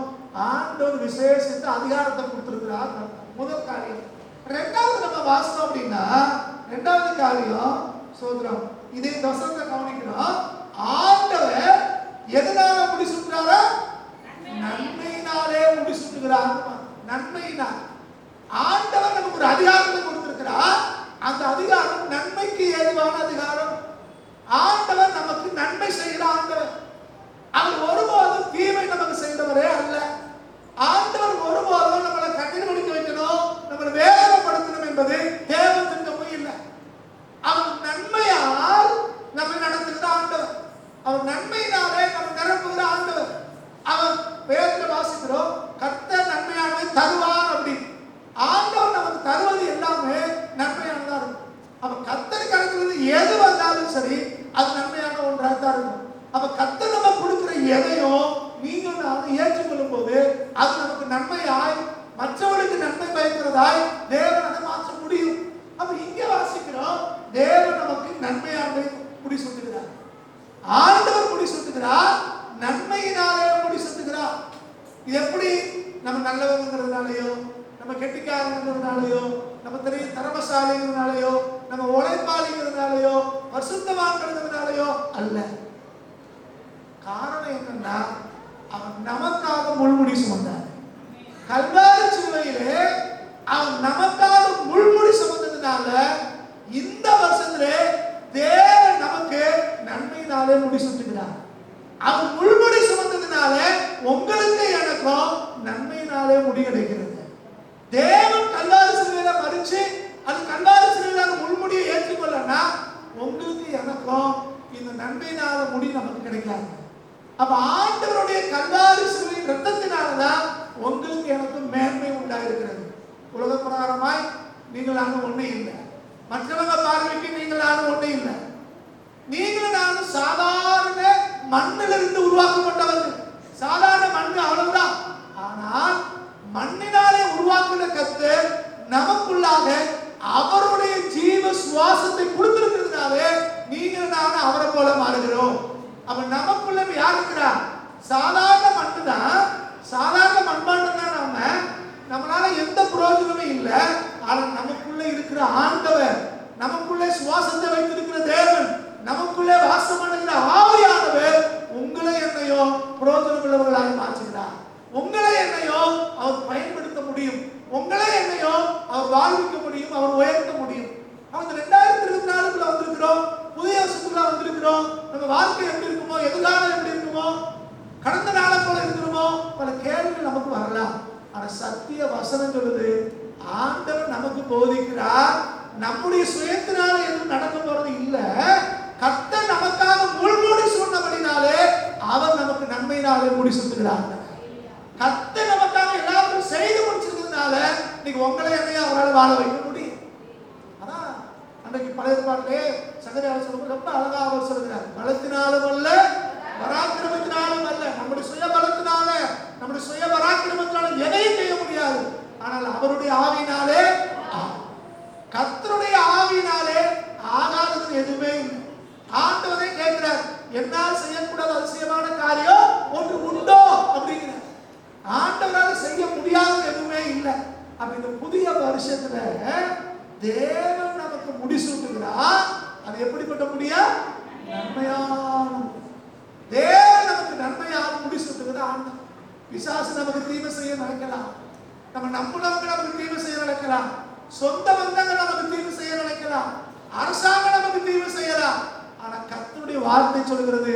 ஆண்டவர் விசேஷத்தை அதிகாரத்தை கொடுத்திருக்கிறார். முதல் காரியம். ரெண்டாவது நம்ம வாசனம் அப்படின்னா, ரெண்டாவது காரியம் சோதரம், இதே வசனத்தை கவனிக்கணும். ஆண்டவர் எதனால முடிசூட்டுறாரா? நன்மையினாலே முடிசூட்டுகிறார். நன்மையினால் ஆண்டவர் நமக்கு ஒரு அதிகாரத்தை கொடுத்திருக்கிறார். அந்த அதிகாரம் நன்மைக்கு ஏதுவான அதிகாரம். ஆண்டவர் நமக்கு நன்மை செய்கிற ஆண்டவர். அவர் ஒருபோதும் தீமை நமக்கு செய்தவரே அல்ல. ஆண்டவர் ஒருபோதும் நம்மளை கண்ணீர் வடிக்க வைக்கணும், நம்மளை வேதனைப்படுத்தணும் என்பது தேவ திட்டமும் இல்லை. அவர் நன்மையால் நம்மை நடத்துகிற ஆண்டவர். அவர் நன்மையினாலே நம்ம நிரப்புகிற ஆண்டவர். அவர் வேதத்தில் வாசிக்கிறோம், கர்த்தர் நன்மையானதை தருவார் அப்படி. ஆண்டவர் நமக்கு தருவது எல்லாமே நன்மையானதா இருக்கும். அப்ப கர்த்தர் கருத்துறது எது வந்தாலும் சரி அது நன்மையான ஒன்றாக தான் இருக்கும். அப்ப கர்த்தர் நம்ம கொடுக்கிற எதையும் நீங்கள் நான் ஏற்றுக்கொள்ளும் போது அது நமக்கு நன்மையாய், மற்றவர்களுக்கு நன்மை பயக்கிறதாய் தேவன் அதை மாற்ற முடியும். அப்ப இங்கே வாசிக்கிறோம், தேவன் நமக்கு நன்மையானதை முடிசூட்டுகிறார். ஆண்டவர் முடிசூட்டுகிறார், நன்மையினாலே முடிசூட்டுகிறார். இது எப்படி? நம்ம நல்லவங்கிறதுனாலயோ, நம்ம கெட்டிக்காரங்கிறதுனாலயோ, நம்ம திறமசாலிங்கிறதுனாலயோ, நம்ம உழைப்பாளிங்கிறதுனாலயோ, பரிசுத்தவான்கிறதுனாலயோ அல்ல. காரணம் என்னன்னா, அவன் நமக்காக முள்முடி சுமந்தார். கல்வாரி சிலுவையிலே அவன் நமக்காக முள்முடி சுமந்ததுனால இந்த வருஷத்திலே தேவன் நமக்கு நன்மையினாலே முடிசூட்டுகிறார். அவன் முள்முடி சுமந்ததுனால உங்களுக்கு எனக்கும் நன்மையினாலே முடி கிடைக்கிறது. தேவன் கல்வாரி சிலுவையில மரிச்சு அது கல்வாரி சிலுவையில முள்முடியை ஏற்றுக்கொள்ளனா உங்களுக்கு எனக்கும் இந்த நன்மையினால முடி நமக்கு கிடைக்காது. அப்ப ஆண்டவருடைய கல்வாரி சிலுவையின் இரத்தத்தினாலதான் உங்களுக்கு எனக்கும் மேன்மை உண்டாயிருக்கிறது. உலக பிரகாரமாய் நீங்கள் நானும் ஒண்ணு இல்லை, மற்றவங்க பார்வைக்கு நீங்கள் நானும் ஒண்ணு இல்லை. நீங்கள் நானும் சாதாரண மண்ணிலிருந்து உருவாக்கப்பட்டவர்கள். சாதாரண மண் அவ்வளவுதான். ஆனால் மண்ணினாலே உருவாக்கின கர்த்தர் நமக்குள்ளாக அவருடைய ஜீவ சுவாசத்தை கொடுத்திருக்கிறதுனாலே நீங்கள் நானும் அவரை போல மாறுகிறோம். அப்ப நமக்குள்ள யார் இருக்கிறார்? சாதாரண மண்ணு தான், சாதாரண மண்பாண்டம் தான். நம்மளால எந்த பிரயோஜனமும் இல்லை. ஆனால் நமக்குள்ள இருக்கிற ஆண்டவர், நமக்குள்ளே சுவாசத்தை வைத்திருக்கிற தேவன், நமக்குள்ளே வாசம் பண்ணுகிற ஆவியானவர் உங்களை என்னையோ பிரயோஜனம் உள்ளவர்களாக மாற்றுகிறார். உங்களை என்னையோ அவர் பயன்படுத்த முடியும், உங்களை என்னையோ அவர் வாழ்விக்க முடியும், அவர் உயர்த்த முடியும். அவங்க 2024 வந்திருக்கிறோம், புதிய வருஷத்துக்குள்ள வந்திருக்கிறோம். நம்ம வாழ்க்கை எப்படி இருக்குமோ, எதிர்காலம் எப்படி இருக்குமோ, கடந்த நாளை போல இருக்கிறோமோ, பல கேள்விகள் நமக்கு வரலாம். ஆனா சத்திய வசனம் சொல்லுது, ஆண்டவர் நமக்கு போதிக்கிறார். நம்முடைய சுயத்தினால எதுவும் நடக்க போறது இல்ல. கர்த்தர் நமக்காக முள்முடி சொன்னபடினாலே அவர் நமக்கு நன்மையினாலே முடி சுட்டுகிறார். கர்த்தர் நமக்காக எல்லாரும் செய்து முடிச்சிருக்கிறதுனால இன்னைக்கு உங்களை என்னையா அவரால் வாழ வைக்க முடியும். அதான் அன்றைக்கு பழைய பாட்டிலே சகரியார் சொல்லும்போது ரொம்ப அழகா அவர் சொல்லுகிறார், பலத்தினாலும் அல்ல பராக்கிரமத்தினாலும் அல்ல. நம்முடைய சுய பலத்தினால, நம்முடைய சுய பராக்கிரமத்தினால எதையும் செய்ய முடியாது. ஆனால் அவருடைய ஆவியினாலே, கர்த்தருடைய ஆவியினாலே ஆகாதது எதுவுமே இல்லை. ஆண்டவரே கேட்கிறார், என்னால் செய்யக்கூடாத அதிசயமான காரியம் ஒன்று உண்டோ அப்படிங்கிற. ஆண்டவரால் செய்ய முடியாதது எதுவுமே இல்லை. அப்ப இந்த புதிய வருஷத்துல தேவன் நமக்கு முடிசூட்டுகிறார். அது எப்படிப்பட்ட முடியா? நன்மையான. தேவன் நமக்கு நன்மையாக முடிசூட்டுகிற ஆண்டவர். பிசாசு நமக்கு தீமை செய்ய நினைக்கலாம், நம்ம நம்புனவங்க நமக்கு தீமை செய்ய நினைக்கலாம், சொந்த பந்தங்கள் நமக்கு தீமை செய்ய நினைக்கலாம், அரசாங்கம் நமக்கு தீமை செய்யலாம். ஆனா கர்த்தருடைய வார்த்தை சொல்கிறது,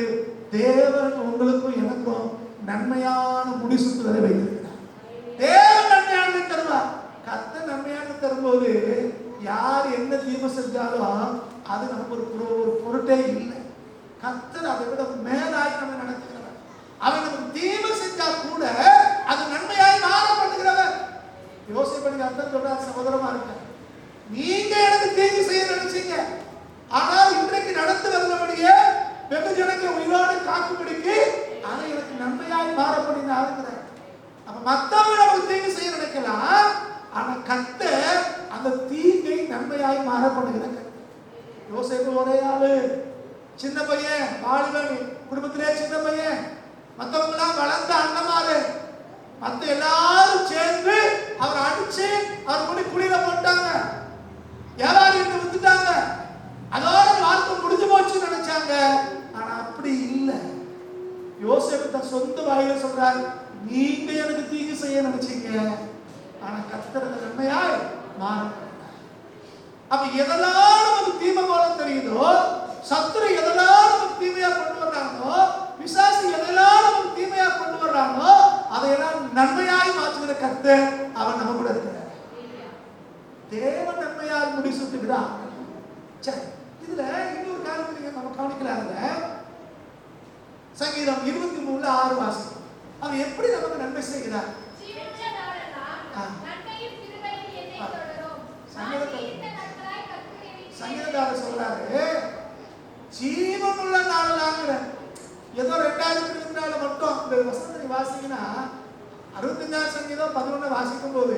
தேவன் உங்களுக்கும் எனக்கும் நன்மையான முடிசூட்டுதலை வைத்திருக்கிறார். தேவன் நன்மையானதை தருவார். கர்த்தர் நன்மையான தரும்போது யார் என்ன தீமை செஞ்சாலும் அது நமக்கு ஒரு பொருட்டே இல்லை. கர்த்தர் அதை விட மேலாய் நம்ம நடத்துகிறவர். அவன் நமக்கு தீமை செஞ்சா கூட அது நன்மையாய் மாற பண்ணுகிறவர். யோசிப்படி அர்த்தம் சொல்றார், சகோதரமா இருக்க, நீங்க எனக்கு தீங்கு செய்ய நினைச்சீங்க, ஆனால் இன்றைக்கு நடந்து வந்தபடியே வெகு ஜனங்களை உயிரோடு காக்கும்படிக்கு அதை எனக்கு நன்மையாய் மாற பண்ணினாருங்கிற. அப்ப மத்தவங்க நமக்கு தீங்கு செய்ய நினைக்கலாம், ஆனா கர்த்தர் அந்த தீங்கை நன்மையாய் மாற பண்ணுகிற. யோசேப்பு ஒரே ஆளு, சின்ன பையன், வாலிபன், குடும்பத்திலே சின்ன பையன், மற்றவங்க எல்லாம் வளர்ந்த அண்ணமாரு, மத்த எல்லாரும் சேர்ந்து அவர் அடிச்சு அவர் முடி குளிர போட்டாங்க, வியாபாரிட்டு வித்துட்டாங்க, அதோட வாழ்க்கை முடிஞ்சு போச்சுன்னு நினைச்சாங்க. ஆனா அப்படி இல்லை. யோசேப்பு தன் சொந்த வாயில சொல்றாரு, நீங்க எனக்கு தீங்கு செய்ய நினைச்சீங்க, ஆனா கர்த்தர் நன்மையாய் மாற. அப்ப எதெல்லாம் நமக்கு தீமை போல தெரியுதோ, சத்துரு எதெல்லாம் நமக்கு தீமையா கொண்டு வர்றாங்களோ, பிசாசு எதெல்லாம் நமக்கு தீமையா கொண்டு வர்றாங்களோ அதையெல்லாம் நன்மையாய் மாற்றுகிற கர்த்தர் அவன் நம்ம கூட இருக்கிறார். தேவன் நன்மையால் முடிசூட்டுகிறார். சரி, இதுல இன்னொரு காரியத்தை நீங்க நம்ம கவனிக்கலாம்ல, சங்கீதம் 23:6 வாசி. அவன் எப்படி நமக்கு நன்மை செய்கிறார்? சங்கீதக்காரர் சொல்றாரு, ஜீவனுள்ள நாளலாங்கிற. ஏதோ 2024 மட்டும் இந்த வசனத்தை வாசிங்கன்னா 65 சங்கீதம் 11 வாசிக்கும் போது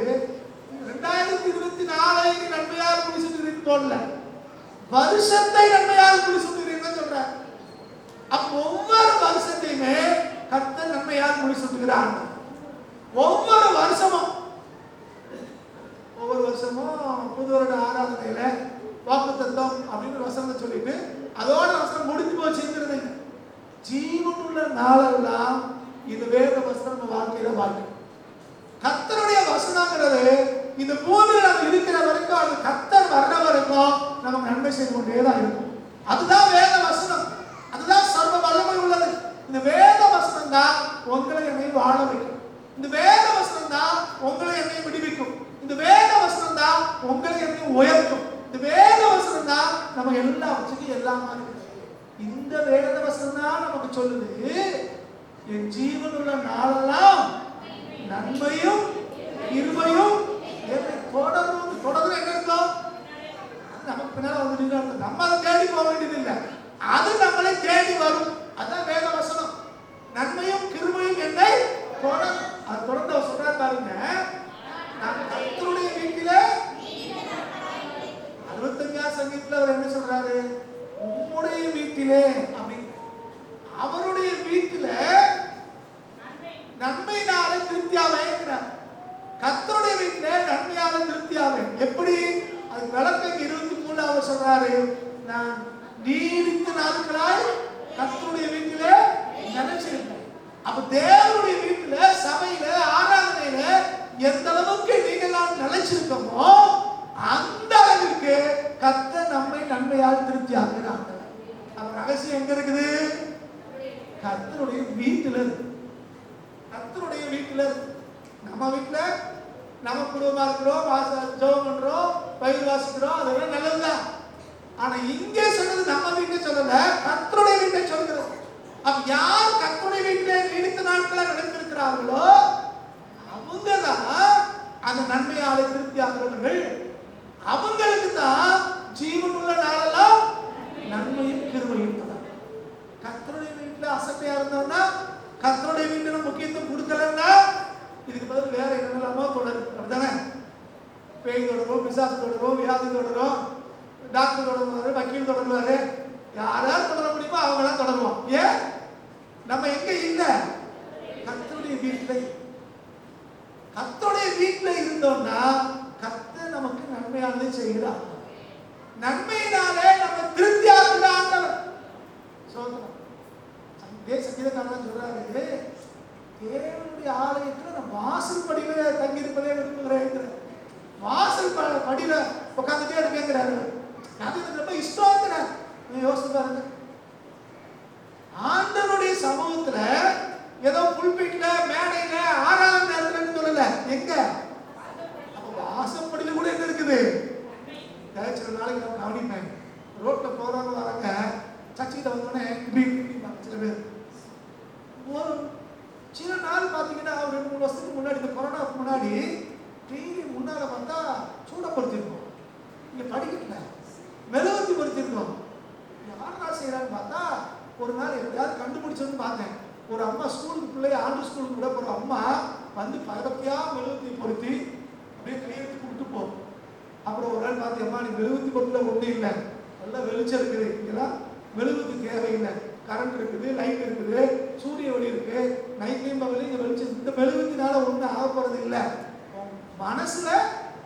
2024 நன்மையால் முடிச்சுட்டு போடல, வருஷத்தை நன்மையால் முடிச்சுட்டு சொல்றாரு. அப்ப ஒவ்வொரு வருஷத்தையுமே கர்த்தர் நன்மையால் முடிச்சுட்டுகிறார். ஒவ்வொரு வருஷமும் புது வருட ஆராதனையில வாக்குத்தத்தம் அப்படின்னு வசனத்தை சொல்லிட்டு அதோட வசனம் முடிஞ்சு போச்சுங்கிறது. ஜீவனுள்ள நாளெல்லாம் இந்த வேத வசனம் நம்ம வாழ்க்கையில வாழ்க்கை. கர்த்தருடைய வசனங்கிறது இந்த பூமியில நம்ம இருக்கிற வரைக்கும், அது கர்த்தர் வர்ற வரைக்கும் நமக்கு நன்மை செய்து கொண்டேதான் இருக்கும். அதுதான் வேத வசனம், அதுதான் சர்வ வல்லமை உள்ளது. இந்த வேத வசனம் தான் உங்களை என்னை வாழ வைக்கும். இந்த வேத வசனம் தான் உங்களை என்னை விடுவிக்கும். இந்த வேத வசனம் தான் உங்களை என்னை உயர்த்தும். இந்த வேத வசனம் தான் நம்ம எல்லா வச்சுக்கு எல்லாமா இருக்கு. இந்த வேத வசனம் தான் நமக்கு சொல்லுது, என் ஜீவனுள்ள நாளெல்லாம் நன்மையும் கிருபையும் என்னை தொடரும். தொடர்ந்து என்ன இருக்கும்? நமக்கு பின்னால வந்து நம்ம அதை தேடி போக வேண்டியது இல்லை, அது நம்மளை தேடி வரும். அதான் வேத வசனம். நன்மையும் கிருபையும் என்னை தொடரும். அது தொடர்ந்து அவர் சொல்றாரு பாருங்க, நான் கர்த்தருடைய வீட்டிலே 65 சங்கீதத்துல அவர் என்ன சொல்றாரு? உம்முடைய வீட்டிலே அப்படின்னு. அவருடைய வீட்டில நன்மையினால திருப்தியாவேங்கிறார். கர்த்தருடைய வீட்டில நன்மையால திருப்தியாவே. எப்படி? அது விளக்கம் 23 அவர் சொல்றாரு, நான் நீடித்த நாட்களாய் கர்த்தருடைய வீட்டிலே நினைச்சிருக்கேன். அப்ப தேவனுடைய வீட்டில, சபையில, ஆராதனையில எந்த அளவுக்கு நீங்கள் நினைச்சிருக்கோமோ அந்த அளவுக்கு கர்த்தர் நம்மை நன்மையால் திருப்தி ஆகிறார். அப்ப ரகசியம் எங்க இருக்குது? கர்த்தருடைய வீட்டில. கர்த்தருடைய வீட்டில. நம்ம வீட்டுல நம்ம குடும்பமா இருக்கிறோம், ஜெபம் பண்றோம், பைபிள் வாசிக்கிறோம், அதெல்லாம் நல்லதுதான். ஆனா இங்கே சொன்னது நம்ம வீட்டை சொல்லல, கர்த்தருடைய வீட்டை சொல்கிறது. அப்ப யார் கர்த்தருடைய வீட்டிலே நீடித்த நாட்களா நினைத்திருக்கிறார்களோ அவங்கதான் அந்த நன்மையாலே திருப்தி ஆகிறவர்கள். அவங்களுக்கு தான் ஜீவனுள்ள நாளெல்லாம் நன்மையும் கிருபையும். கர்த்தருடைய வீட்டுல அசட்டையா இருந்தோம்னா, கர்த்தருடைய வீட்டுல முக்கியத்துவம் கொடுக்கலன்னா, இதுக்கு பதில் வேற என்னெல்லாமோ தொடரும். அப்படிதானே? பேய் தொடரும், பிசாசு தொடரும், வியாதி தொடரும், டாக்டர் தொடருவாரு, வக்கீல் தொடருவாரு, யாராவது தொடர முடியுமோ அவங்களாம் தொடருவோம். ஏன்? நம்ம எங்க இல்ல? கர்த்தருடைய வீட்டுல. கர்த்தருடைய வீட்டுல இருந்தோம்னா கர்த்தர் நமக்கு நன்மையானதை செய்கிறார். நன்மையினாலே நம்ம திருப்தி ஆகிறார். சங்கீதக்காரன் சொல்றாரு, தேவனுடைய ஆலயத்துல நான் வாசல் படியில தங்கி இருப்பதே விரும்புகிறேன். வாசல் படியில உட்காந்துட்டே இருக்கேங்கிறாரு. அது எனக்கு ரொம்ப இஷ்டம். யோசிச்சு பாருங்க, ஆண்டவருடைய சமூகத்துல ஏதோ புல்பிட்ல, மேடையில, ஆறாவது நேரத்துல சொல்லல, எங்க? அப்ப வாசப்படியில கூட என்ன இருக்குது? சில நாளைக்கு நான் கவனிப்பேன், ரோட்ல 3 வருஷத்துக்கு முன்னாடி, இந்த கொரோனாவுக்கு முன்னாடி டிவி முன்னால பார்த்தா சூடப்படுத்திருக்கோம், இங்க படிக்கல மெழுகுவர்த்தி படுத்திருக்கோம். யாரா செய்யறான்னு பார்த்தா ஒரு நாள் எப்படியாவது கண்டுபிடிச்சோன்னு பார்த்தேன். ஒரு அம்மா ஸ்கூலுக்கு பிள்ளைய ஆண்டு ஸ்கூலுக்கு கூட போற அம்மா வந்து பதப்பியா மெழுகுவர்த்தி பொருத்தி அப்படியே கையெழுத்து கொடுத்து போகும். அப்புறம் ஒரு நாள் பார்த்து, அம்மா நீ மெழுகுவர்த்தி பொருட்கள ஒன்றும் இல்லை, நல்லா வெளிச்சம் இருக்குது, இங்கெல்லாம் மெழுகுவர்த்தி தேவையில்லை, கரண்ட் இருக்குது, லைட் இருக்குது, சூரிய ஒளி இருக்கு, நைட்லையும் பகலையும் இங்கே வெளிச்சம், இந்த மெழுகுவர்த்தினால ஒன்றும் ஆகப்படுறது இல்லை, மனசுல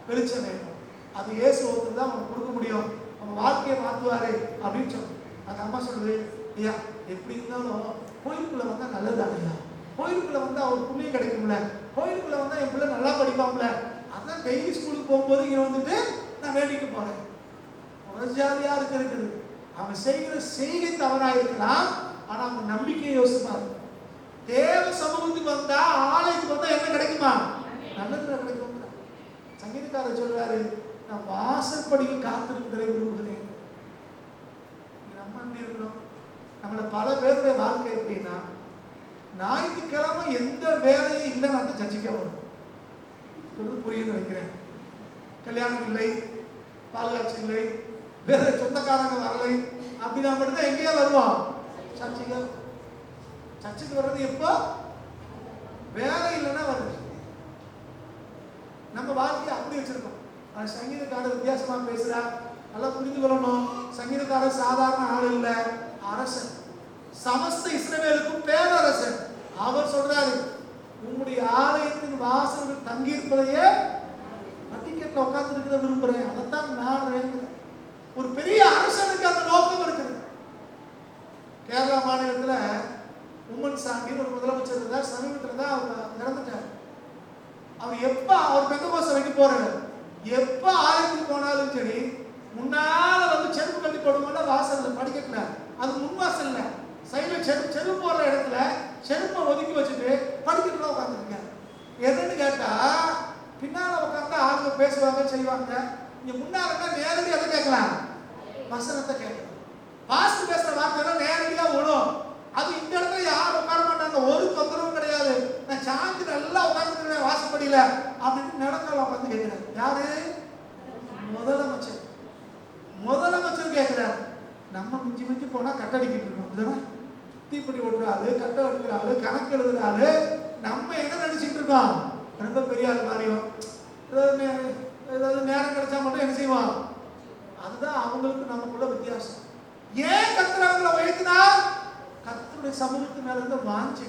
வெளிச்சம் வேணும், அது இயேசு ஒருத்தர் தான் அவனுக்கு கொடுக்க முடியும், அவன் வாழ்க்கையை மாற்றுவாரு அப்படின்னு சொன்னோம். அந்த அம்மா சொல்லுது, ஐயா எப்படி இருந்தாலும் கோயிலுக்குள்ள வந்தா நல்லதானையா, கோயிலுக்குள்ள வந்தா அவர் புண்ணியம் கிடைக்கும்ல, கோயிலுக்குள்ள வந்தா என் பிள்ளை நல்லா படிப்பாம்ல, அதான் டெய்லி ஸ்கூலுக்கு போகும்போது இங்க வந்துட்டு நான் வேடிக்கை போறேன். ஒரு ஜாலியா இருக்குது. அவன் செய்கிற செய்கை தவறா இருக்கலாம், ஆனா அவன் நம்பிக்கையை யோசிப்பாரு. தேவ சமூகத்துக்கு வந்தா, ஆலயத்துக்கு வந்தா என்ன கிடைக்குமா? நல்லது கிடைக்கும். சங்கீதக்காரர் சொல்றாரு, நான் வாசற்படிக்கு காத்திருக்கிறதை விரும்புகிறேன். நம்ம எப்படி இருக்கிறோம்? நம்மள பல பேருடைய வாழ்க்கை எப்படின்னா, ஞாயிற்றுக்கிழமை எந்த வேலையும் இல்லைன்னு சர்ச்சைக்க வரும். புரியுது நினைக்கிறேன். கல்யாணம் இல்லை, பால்காட்சி இல்லை, வேற சொந்தக்காரங்க வரலை, அப்படின்னா மட்டும்தான் எங்கேயா வருவோம்? சர்ச்சைக்கு. சர்ச்சைக்கு வர்றது எப்போ? வேலை இல்லைன்னா வருது. நம்ம வாழ்க்கையை அப்படி வச்சிருக்கோம். சங்கீதக்காரர் வித்தியாசமா பேசுறா, நல்லா புரிந்து கொள்ளணும். சங்கீதக்காரர் சாதாரண ஆள் இல்லை, அரசன், சமஸ்த இஸ்ரவேலுக்கும் பேரரசன். அவர் சொல்றாரு, உங்களுடைய ஆலயத்தின் வாசல்கள் தங்கியிருப்பதையே வட்டிக்கட்டில் உட்கார்ந்து இருக்கிற விரும்புறேன், அதைத்தான் நான் வேண்டுகிறேன். ஒரு பெரிய அரசனுக்கு அந்த நோக்கம் இருக்குது. கேரளா மாநிலத்துல உம்மன் சாண்டி ஒரு முதலமைச்சர் இருந்தார். சமீபத்தில் தான் அவர் இறந்துட்டார். அவர் எப்ப அவர் பெந்தகோஸ்தே வைக்க போறாரு, எப்ப ஆலயத்துக்கு போனாலும் சரி, முன்னால வந்து செருப்பு கட்டி போடுவோம்னா வாசல்ல படிக்கட்டுல, அது முன் வாசல்ல சைடுல செருப்பு போடுற இடத்துல செருப்பை ஒதுக்கி வச்சுட்டு படிக்கட்டுல உட்காந்துருக்காரு. எதுன்னு கேட்டா, பின்னால உட்காந்து ஆளுங்க பேசுவாங்க செய்வாங்க. இங்க முன்னால நேரடியாக எதை கேட்கலாம்? வசனத்தை கேட்கலாம். பாஸ்ட் பேசுற வார்த்தை நேரடியா விடும். அது இந்த இடத்துல யாரும் உட்கார மாட்டாங்க, ஒரு தொந்தரவும் கிடையாது. நான் சாந்தி நல்லா உட்காந்துருக்கேன் வாசப்படியில அப்படின்னு நடக்கலாம் உட்காந்து கேட்கிறேன். யாரு? முதலமைச்சர். முதலமைச்சர் கேட்கிறார். நம்ம மிஞ்சி மிஞ்சி போனா கட்டடிக்கிட்டு இருக்கோம், தீப்பெட்டி ஓட்டுறாரு, கட்ட ஓட்டுறாரு, கணக்கு எழுதுறாரு. நம்ம என்ன நினைச்சிட்டு இருக்கோம்? ரொம்ப பெரிய ஆள் மாதிரியும், ஏதாவது நேரம் கிடைச்சா மட்டும் என்ன செய்வோம்? அதுதான் அவங்களுக்கு நமக்குள்ள வித்தியாசம். ஏன் கர்த்தரை உயர்த்தினா? கர்த்தருடைய சமூகத்து மேல இருந்து வாஞ்சி.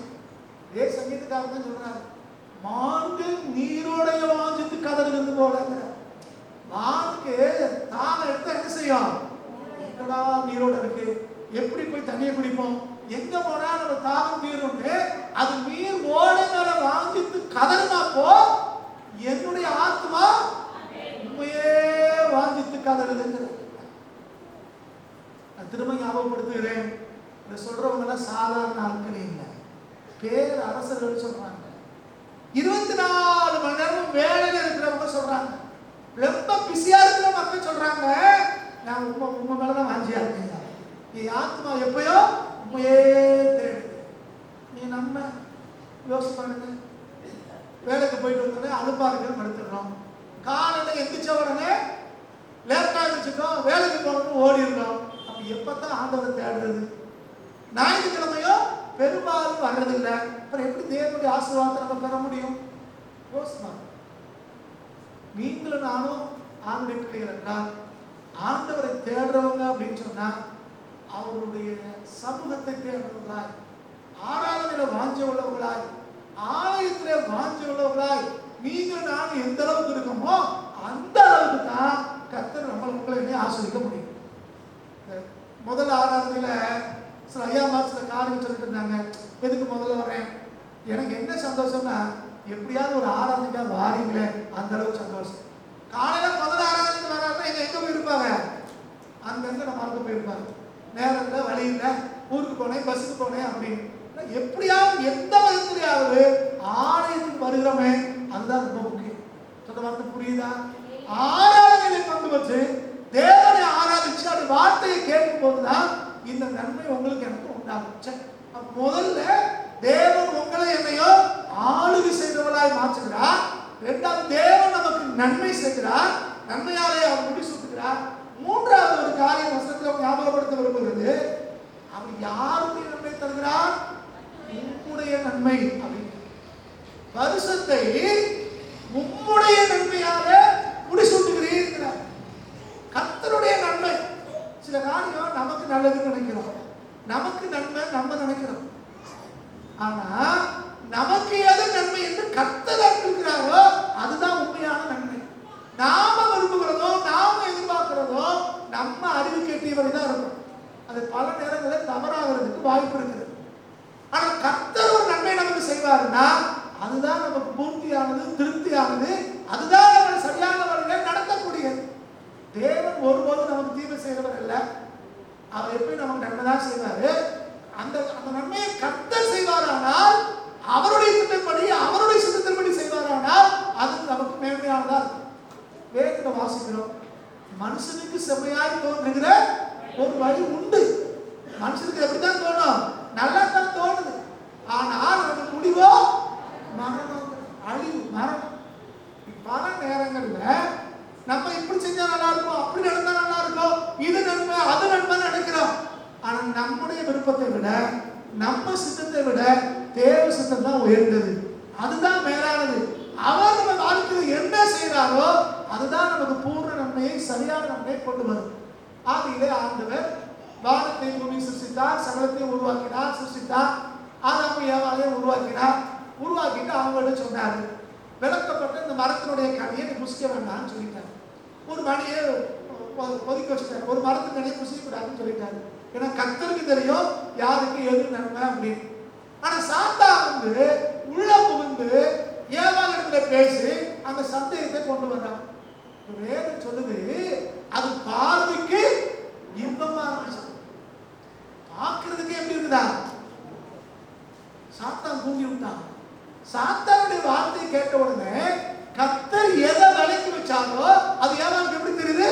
ஏ சங்கீதக்காரர் தான் சொல்றாரு, மான்கள் நீரோடைய வாஞ்சித்து கதறுகிறது போல. மானுக்கு தாகம் எடுத்தா என்ன செய்யும்? எங்கடா நீரோட இருக்கு, எப்படி போய் தண்ணியை குடிப்போம், எங்க போனா நம்ம தாகம் தீரும்னு அது நீர் ஓடை மேல வாஞ்சித்து கதறினாப்போ என்னுடைய ஆத்மா உண்மையே வாஞ்சித்து கதறுதுங்கிற. நான் திரும்ப ஞாபகப்படுத்துகிறேன், இதை சொல்றவங்க எல்லாம் சாதாரண ஆட்களே இல்லை, பேர் அரசர்கள் சொல்றாங்க. 24 மணி நேரமும் வேலையில இருக்கிறவங்க சொல்றாங்க. ரொம்ப பிஸியா இருக்கிற மக்கள் சொல்றாங்க, நான் உண்மை மேலதான் வாஞ்சியா இருக்கேன், என் ஆத்மா எப்பயோ உண்மையே தேடுது. நீ நம்ம யோசிச்சு பாருங்க. வேலைக்கு போயிட்டு வந்தோடனே அலுப்பா இருக்குன்னு படுத்துடுறோம். காலையில எந்திரிச்ச உடனே லேட்டா இருந்துச்சுக்கோம், வேலைக்கு போகணும்னு ஓடிடுறோம். அப்ப எப்பதான் ஆண்டவரை தேடுறது? ஞாயிற்றுக்கிழமையோ பெரும்பாலும் வர்றதில்லை. அப்புறம் எப்படி தேவனுடைய ஆசீர்வாதத்தை நம்ம பெற முடியும்? யோசிப்பாங்க. நீங்களும் நானும் ஆண்டுடைய பிள்ளைகள் என்றால், ஆண்டவரை தேடுறவங்க அப்படின்னு சொன்னா அவருடைய சமூகத்தை தேடுறவங்களாய், ஆராதனையில வாஞ்ச உள்ளவங்களாய், ஆலயத்திலே வாஞ்ச உள்ளவங்களாய் நீங்கள் நானும் எந்த அளவுக்கு இருக்கோமோ அந்த அளவுக்கு தான் கர்த்தர் உங்களை ஆஸ்வதிக்க முடியும். முதல் ஆராதனையில சில ஐயாமார் சில காரியம் சொல்லிட்டு இருந்தாங்க. எதுக்கு முதல்ல வரேன்? எனக்கு என்ன சந்தோஷம்னா, எப்படியாவது ஒரு ஆராதனைக்கா வாரீங்களே, அந்த அளவுக்கு சந்தோஷம். காலையில முதல் ஆராதனைக்கு வராங்க, எங்க போயிருப்பாங்க? அங்கங்க நம்ம அங்க போயிருப்பாங்க. நேரத்தில் வழியில் ஊருக்கு போனேன், பஸ்ஸுக்கு போனேன் அப்படின்னு. எப்படியாவது எந்த விதத்திலேயாவது ஆலயத்துக்கு வருகிறோமே, அதுதான் ரொம்ப முக்கியம். சொல்ற வார்த்தை புரியுதா? ஆராதனையை கொண்டு வச்சு தேவனை ஆராதிச்சு அந்த வார்த்தையை கேட்கும் போதுதான் இந்த நன்மை உங்களுக்கு எனக்கு உண்டாகும். முதல்ல தேவன் உங்களை என்னையோ ஆளுகை செய்தவளா நன்மை செய்கிறார், நன்மையாலே அவர் முடிசூட்டுகிறார். மூன்றாவது ஒரு காரியம் வசனத்தில் ஞாபகப்படுத்த விரும்புகிறது, அவர் யாருடைய நன்மை தருகிறார்? உம்முடைய நன்மை. வருஷத்தை உம்முடைய நன்மையாக முடிசூட்டுகிறீர்கள். கர்த்தருடைய நன்மை. சில காரியம் நமக்கு நல்லதுன்னு நினைக்கிறோம், நமக்கு நன்மை நம்ம நினைக்கிறோம். ஆனா நமக்கு எது நன்மை என்று கர்த்தர் இருக்கிறாரோ அதுதான் உண்மையான நன்மை. நாம விரும்புகிறதோ நாம எதிர்பார்க்கிறதோ நம்ம அறிவு கேட்டியவரை தான் இருக்கும். அது பல நேரங்களில் தவறாகிறதுக்கு வாய்ப்பு இருக்குது. ஆனா கர்த்தர் ஒரு நன்மை நமக்கு செய்வாருன்னா அதுதான் நமக்கு பூர்த்தியானது, திருப்தியானது, அதுதான் நம்ம சரியான வழியில் நடத்தக்கூடியது. தேவன் ஒருபோதும் நமக்கு தீமை செய்கிறவர் அல்ல. அவர் எப்படி நமக்கு நன்மை தான் செய்வாரு. அந்த நன்மையை கர்த்தர் செய்வாரானால், அவருடைய திட்டப்படி அவருடைய சித்தத்தின்படி செய்வாரானால் அது நமக்கு மேன்மையானதா இருக்கும். வேதத்தை வாசிக்கிறோம், மனுஷனுக்கு செம்மையாய் தோன்றுகிற ஒரு வழி உண்டு. மனுஷனுக்கு எப்படித்தான் தோணும்? நல்லா தான் தோணுது. ஆனால் அது முடிவோ மரணம், அழிவு, மரணம். பல நேரங்கள்ல நம்ம இப்படி செஞ்சா நல்லா இருக்கும், அப்படி நடந்தா நல்லா இருக்கும், இது நன்மை அது நன்மை நினைக்கிறோம். ஆனா நம்முடைய விருப்பத்தை விட, நம்ம சித்தத்தை விட தேவ சித்தம் தான் உயர்ந்தது, அதுதான் மேலானது. அவர் நம்ம வாழ்க்கையில் என்ன செய்யறாரோ அதுதான் நமக்கு பூர்ண நன்மையை, சரியான நன்மையை கொண்டு வரும். ஆதியிலே ஆண்டவர் வானத்தை பூமி சிருஷ்டித்தார், சகலத்தை உருவாக்கினார், சிருஷ்டித்தார். ஆதாம் ஏவாளையும் உருவாக்கினார். உருவாக்கிட்டு அவங்கள்ட்ட சொன்னாரு, விளக்கப்பட்ட இந்த மரத்தினுடைய கனியை நீ புசிக்க வேண்டாம்னு சொல்லிட்டாரு. ஒரு மணியை ஒதுக்கி வச்சுட்டாரு, ஒரு மரத்து கனியை புசிக்கக்கூடாதுன்னு சொல்லிட்டாரு. ஏன்னா கர்த்தருக்கு தெரியும் யாருக்கு எது நன்மை அப்படின்னு. ஆனா சாத்தான் உள்ள புகுந்து ஏவாளிடத்துல பேசி அந்த சந்தேகத்தை கொண்டு வர்றான். வேதம் சொல்லுது, அது பார்வைக்கு இன்பமா இருந்துச்சு, பார்க்கிறதுக்கு எப்படி இருக்குதா? சாத்தான் தூங்கி விட்டான். சாத்தானுடைய வார்த்தையை கேட்ட உடனே கர்த்தர் எதை விலைக்கு வச்சாலோ அது ஏவாளுக்கு எப்படி தெரியுது?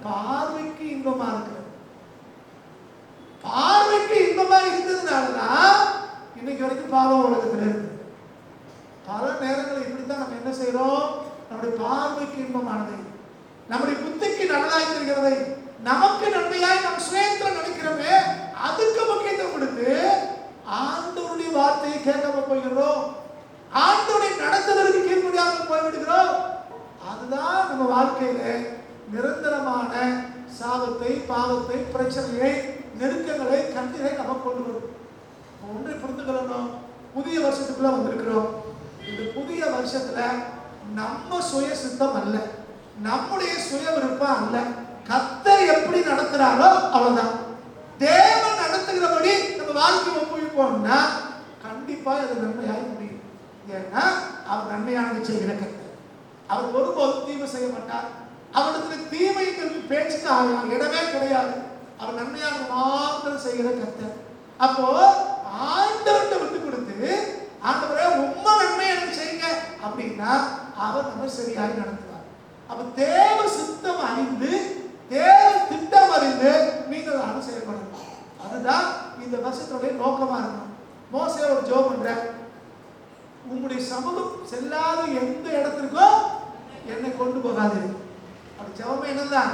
பார்வைக்கு இன்பமா இருக்கிறது. பார்வைக்கு இன்பமா இருந்ததுனாலதான் இன்னைக்கு வரைக்கும் பாவம் உலகத்துல இருக்கு. பல நேரங்கள் இப்படித்தான் நம்ம என்ன செய்யறோம்? நம்முடைய பார்வைக்கு இன்பமானதை, நம்முடைய புத்திக்கு நல்லதாய் தெரிகிறதை, நமக்கு நன்மையாய் நம்ம சுயத்துல நினைக்கிறோமே, அதுக்கு முக்கியத்துவம் கொடுத்து ஆண்டவருடைய வார்த்தையை கேட்காம போய்கிறோம், ஆண்டவருடைய நடத்துவதற்கு கீழ்ப்படியாமல் போய்விடுகிறோம். அதுதான் நம்ம வாழ்க்கையில நிரந்தரமான சாபத்தை, பாவத்தை, பிரச்சனையை, நெருக்கங்களை, கண்ணீரை நம்ம கொண்டு வரும். ஒன்றை புரிந்து கொள்ளணும், புதிய வருஷத்துக்குள்ள வந்திருக்கிறோம். இந்த புதிய வருஷத்துல நம்ம சுய சித்தம் அல்ல, நம்முடைய சுய விருப்பம் அல்ல, கர்த்தர் எப்படி நடத்துறாரோ அவ்வளவுதான். தேவன் நடத்துகிறபடி நம்ம வாழ்க்கை ஒப்புவிப்போம்னா கண்டிப்பா அது நன்மையாக முடியும். ஏன்னா அவர் நன்மையானதை செய்கிற கர்த்தர். அவர் ஒருபோதும் தீமை செய்ய மாட்டார். அவரிடத்துல தீமை பேச்சுக்கு இடமே கிடையாது. அவர் நன்மையான மாத்திரம் செய்கிற கர்த்தர். அப்போ ஆண்டவர்கிட்ட விட்டு கொடுத்து, ஆண்டவரே உண்மை நன்மை எனக்கு செய்யுங்க அப்படின்னா அவர் நம்ம சரியாக நடத்துவார். அப்ப தேவ சித்தம் அறிந்து, தேவ திட்டம் அறிந்து நீங்கள் அதை செயல்படணும். அதுதான் இந்த வருஷத்துடைய நோக்கமா இருக்கணும். மோசே ஒரு ஜெபம் பண்ற, உங்களுடைய சமூகம் செல்லாத எந்த இடத்திற்கும் என்னை கொண்டு போகாது. அப்படி ஜெபம் என்னதான்?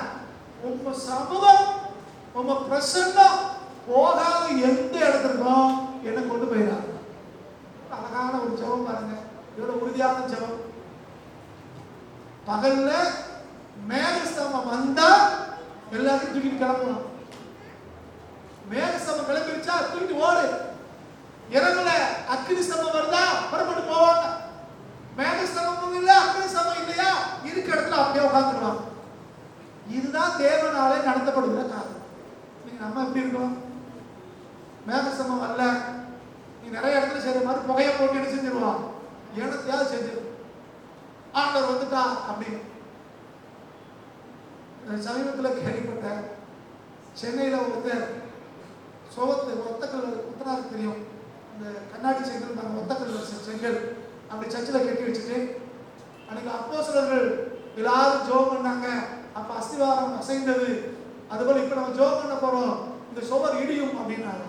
உங்க சமூகம், உங்க பிரசன்னம் போகாத எந்த இடத்திற்கும் என்னை கொண்டு போயிடாது. அழகான ஒரு ஜெபம் பாருங்க, இவ்வளவு உறுதியான ஜெபம். பகல்ல மேகஸ்தம்பம் வந்தா எல்லாத்தையும் தூக்கிட்டு கிளம்பணும். மேகஸ்தம்பம் கிளம்பிடுச்சா தூக்கிட்டு ஓடு. இரவுல அக்னி ஸ்தம்பம் வருதா புறப்பட்டு போவாங்க. மேகஸ்தம்பம் இல்ல, அக்னி ஸ்தம்பம் இல்லையா, இருக்க இடத்துல அப்படியே உட்காந்துருவாங்க. இதுதான் தேவனாலே நடத்தப்படுகிற காலம். நீங்க நம்ம எப்படி இருக்கோம்? மேகஸ்தம்பம் வரல, நீ நிறைய இடத்துல செய்யற மாதிரி புகையை போட்டு என்ன செஞ்சிருவான், எனத்தையாவது செஞ்சிருவோம். ஆண்டவர் வந்துட்டா அப்படின்னு. சமீபத்தில் கேள்விப்பட்டேன், சென்னையில் ஒருத்தர் சோகத்தை ஒத்தக்கல், புத்தனாருக்கு தெரியும், அந்த கண்ணாடி செங்கல், நாங்கள் ஒத்தக்கல் செங்கல் அப்படி சர்ச்சில் கட்டி வச்சுட்டு, அன்னைக்கு அப்போஸ்தலர்கள் எல்லாரும் ஜெபம் பண்ணாங்க. அப்ப அஸ்திவாரம் அசைந்தது. அதுபோல இப்ப நம்ம ஜெபம் பண்ண போறோம், இந்த சுவர் இடியும் அப்படின்னாங்க.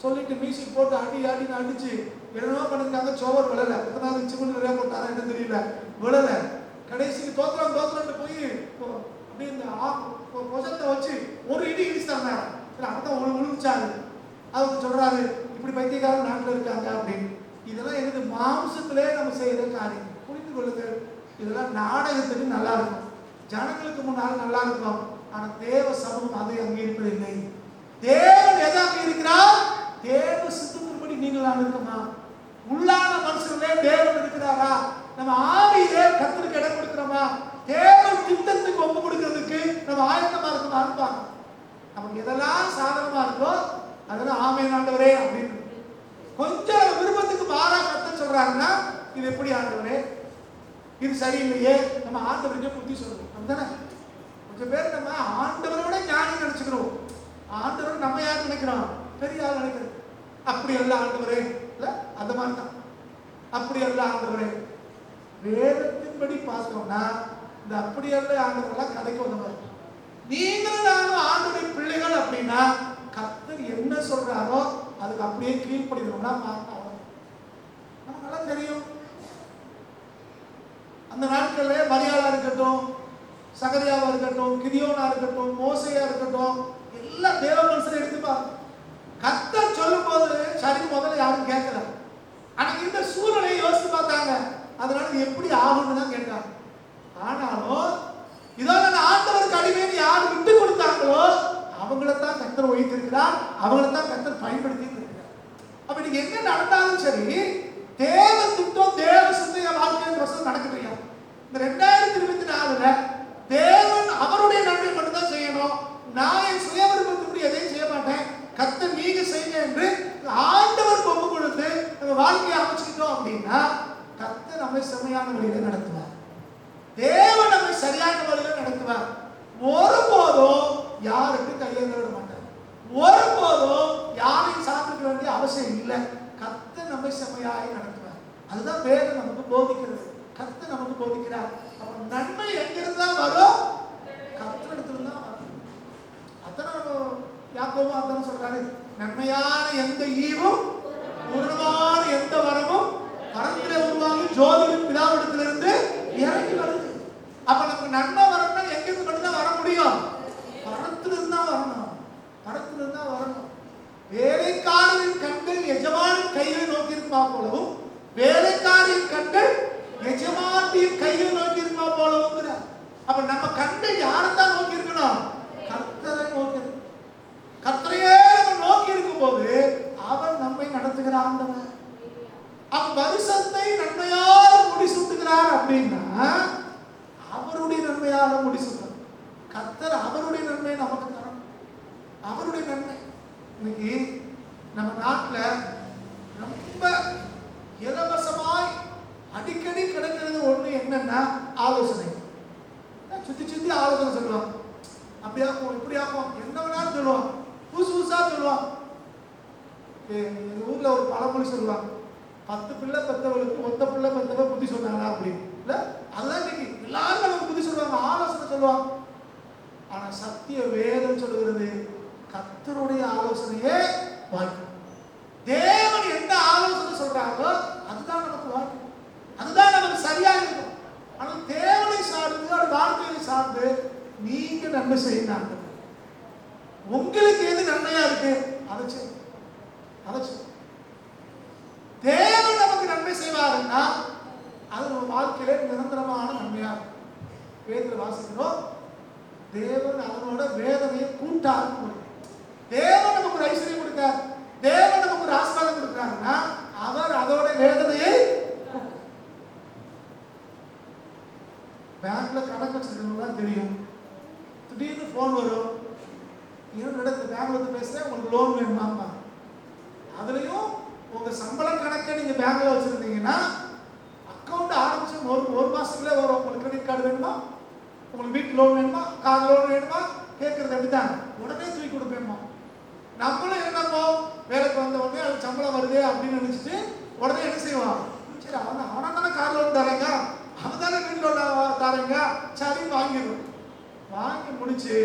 சொல்லிட்டு மியூசிக் போட்டு அடி அடின்னு அடிச்சு என்னென்னோ பண்ணிருக்காங்க. சுவர் விழல. சிமெண்ட் நிறைய போட்டாரா என்ன தெரியல, விழல. கடைசிக்கு தோத்திரம் தோத்திரம் போய் அப்படியே இந்த கொசத்தை வச்சு ஒரு இடி இடிச்சாங்க. அப்பதான் விழுந்துச்சாரு. அவங்க சொல்றாரு, இப்படி பைத்தியக்காரன் நாட்டில் இருக்காங்க அப்படின்னு. இதெல்லாம் எங்களுக்கு மாம்சத்திலே நம்ம செய்யற காரியம். புரிந்து கொள்ளுங்கள், இதெல்லாம் நாடகத்துக்கு நல்லா இருக்கும், ஜனங்களுக்கு முன்னால் நல்லா இருக்கும். ஆனா தேவ சமூகம் அதை அங்கீகரிப்பதில்லை. தேவன் எதை அங்கீகரிக்கிறார்? தேவ சித்தத்தின்படி நீங்கள் இருக்குமா? உள்ளான மனுஷங்களே தேவன் இருக்கிறாரா? நம்ம ஆவியிலே கர்த்தருக்கு இடம் கொடுக்கிறோமா? தேவன் திட்டத்துக்கு ஒப்பு கொடுக்கிறதுக்கு நம்ம ஆயத்தமா இருக்குமான்னு பார்க்கணும். நமக்கு எதெல்லாம் சாதகமா இருக்கோ அதெல்லாம் ஆமென் ஆண்டவரே அப்படின்னு. கொஞ்சம் விருப்பத்துக்கு மாறா கர்த்தர் சொல்றாருன்னா, இது எப்படி ஆண்டவரே, இது சரியில்லையே, நம்ம ஆண்டவருக்கே புத்தி சொல்லணும். அப்படிதானே? கொஞ்சம் பேர் நம்ம ஆண்டவரோட ஞானி நினைச்சுக்கிறோம். ஆண்டவர் நம்ம யார் நினைக்கிறோம்? பெரிய ஆள் நினைக்கிறோம். அப்படி அல்ல ஆண்டவரே, இல்ல அந்த மாதிரி தான். அப்படி அல்ல ஆண்டவரே. வேதத்தின்படி பார்த்தோம்னா இந்த அப்படி அல்ல ஆண்டவரெல்லாம் கதைக்கு வந்தவர். நீங்களும் நானும் ஆண்டவருடைய பிள்ளைகள் அப்படின்னா கர்த்தர் என்ன சொல்றாரோ அதுக்கு அப்படியே கீழ்ப்படினோம்னா மாறணும். நமக்கு நல்லா தெரியும். அந்த நாட்கள்ல மரியாளா இருக்கட்டும், சகரியாவா இருக்கட்டும், கிதியோனா இருக்கட்டும், மோசையா இருக்கட்டும், எல்லா தேவ மனுஷரை எடுத்துப்பாங்க. கர்த்தர் சொல்லும் போது சரி முதல்ல யாரும் கேட்கல. அன்னைக்கு இந்த சூழ்நிலையை யோசித்து பார்த்தாங்க. அதனால எப்படி ஆகும்னு தான் கேட்டாங்க. ஆனாலும் இதோ நான் ஆண்டவருக்கு அடிமைன்னு யார் விட்டு கொடுத்தாங்களோ அவங்களத்தான் கர்த்தர் வைத்திருக்கிறார், அவங்களத்தான் கர்த்தர் பயன்படுத்தி இருக்கிறார். அப்ப நீங்க என்ன நடந்தாலும் சரி, தேவ திட்டம் தேவ சிந்தைய வாழ்க்கையின் வசம் நடக்குதுயா. இந்த 2024 தேவன் அவருடைய நன்மை மட்டும் தான் செய்யணும். நான் என் சுய விருப்பத்துக்கு எதையும் செய்ய மாட்டேன், கர்த்தர் நீங்க செய்யுங்க என்று ஆண்டவர் ஒப்பு கொடுத்து நம்ம வாழ்க்கையை அமைச்சுக்கிட்டோம் அப்படின்னா கர்த்தர் நம்மை செம்மையான வழியில நடத்துவார். தேவன் நம்மை சரியான வழியில நடத்துவார். ஒருபோதும் யாருக்கு கையெழுந்த விட மாட்டார். ஒருபோதும் யாரையும் சார்ந்திருக்க வேண்டிய அவசியம் இல்லை. கர்த்தர் நம்மை செம்மையாய் நடத்துவார். அதுதான் வேதம் நமக்கு போதிக்கிறது. கர்த்தர் நமக்கு போதிக்கிறார். அப்ப நன்மை எங்கிருந்து தான் வரும்? கர்த்தரிடத்துல தான் வரும். அத்தனை யாக்கோபு அதான் சொல்றாரு, நன்மையான எந்த ஈவும் பூரணமான எந்த வரமும் பரத்திலே உருவாகி ஜோதியின் பிதாவிடத்திலிருந்து இறங்கி வருது. அப்ப நமக்கு நன்மை வரணும்னா எங்கிருந்து மட்டும்தான் வர முடியும்? பரத்திலிருந்து தான் வரணும். பரத்திலிருந்து தான் வரணும். வேலைக்காரரின் கண்கள் எஜமானின் கையை நோக்கி இருக்குமா போலவும், வேலைக்காரின் கண்கள் எஜமானின் கையை நோக்கி இருக்குமா போலவும். அப்ப நம்ம கண்கள் யாரைத்தான் நோக்கி இருக்கணும்? கர்த்தரை நோக்கி. கர்த்தரையே நம்ம நோக்கி இருக்கும் போது அவர் நம்மை நடத்துகிற ஆண்டவர். அவன் பரிசத்தை நன்மையால் முடிசூட்டுகிறார் அப்படின்னா அவருடைய நன்மையால முடிசூட்டுறார். கர்த்தர் அவருடைய நன்மையை நமக்கு தரணும். அவருடைய நன்மை. இன்னைக்கு நம்ம நாட்டில் ரொம்ப இலவசமாய் அடிக்கடி கிடைக்கிறது ஒண்ணு என்னன்னா ஆலோசனை. சுத்தி சுத்தி ஆலோசனை சொல்லுவாங்க. அப்படியாக்கும் இப்படியாக்கும் என்ன வேணாலும் சொல்லுவாங்க. புதுசு புதுசா சொல்லுவாங்க. எங்க ஊர்ல ஒரு பழமொழி சொல்லுவாங்க, 10 பிள்ளை பெற்றவர்களுக்கு ஒத்த பிள்ளை பெற்றவ புத்தி சொன்னாங்களா அப்படின்னு. இல்ல அதுதான் இன்னைக்கு எல்லாரும் நமக்கு புத்தி சொல்லுவாங்க, ஆலோசனை சொல்லுவாங்க. ஆனா சத்திய வேதம் சொல்லுகிறது கர்த்தருடைய ஆலோசனையே வாழ்க்கை. தேவன் என்ன ஆலோசனை சொல்றாங்களோ அதுதான் நமக்கு வாழ்க்கை, அதுதான் நமக்கு சரியா இருக்கும். ஆனால் தேவனை சார்ந்து வாழ்க்கையை சார்ந்து நீங்க நன்மை செய்யணும். உங்களுக்கு எது நன்மையா இருக்கு அதை செய்யும். தேவன் நமக்கு நன்மை செய்வாருன்னா அது நம்ம வாழ்க்கையில நிரந்தரமான நன்மையா இருக்கும். வேதத்துல வாசிக்கிறோம், தேவன் அவனோட வேதனையை கூட்டாரு. தேவன் நமக்கு ஒரு ஐஸ்வர்யம் கொடுத்தார், தேவன் நமக்கு ஒரு ஆசீர்வாதம் கொடுக்கிறாருன்னா அவர் அதோட வேதனையை. பேங்க்ல கணக்கு வச்சிருக்கவங்க தெரியும், திடீர்னு போன் வரும், பேங்க்ல வந்து பேசுறேன், உங்களுக்கு லோன் வேணுமாப்பா. அதுலயும் உங்க சம்பள கணக்கை நீங்க பேங்க்ல வச்சிருந்தீங்கன்னா அக்கௌண்ட் ஆரம்பிச்சு ஒரு மாசத்துக்குள்ள வரும். உங்களுக்கு கிரெடிட் கார்டு வேணுமா, உங்களுக்கு வீட்டு லோன் வேணுமா, கார் லோன் வேணுமா கேட்கறது அப்படித்தான். உடனே தூக்கி கொடுப்பேமா. நம்மளும் என்னப்போ வேலைக்கு வந்த உடனே அது சம்பளம் வருது அப்படின்னு நினைச்சிட்டு உடனே என்ன செய்வான், சரி அவனா தானே கார் லோன் தரேங்க, அவன் தானே வீட்டு லோன் தரேங்க, சரி வாங்கிடுவோம். வாங்கி முடிச்சு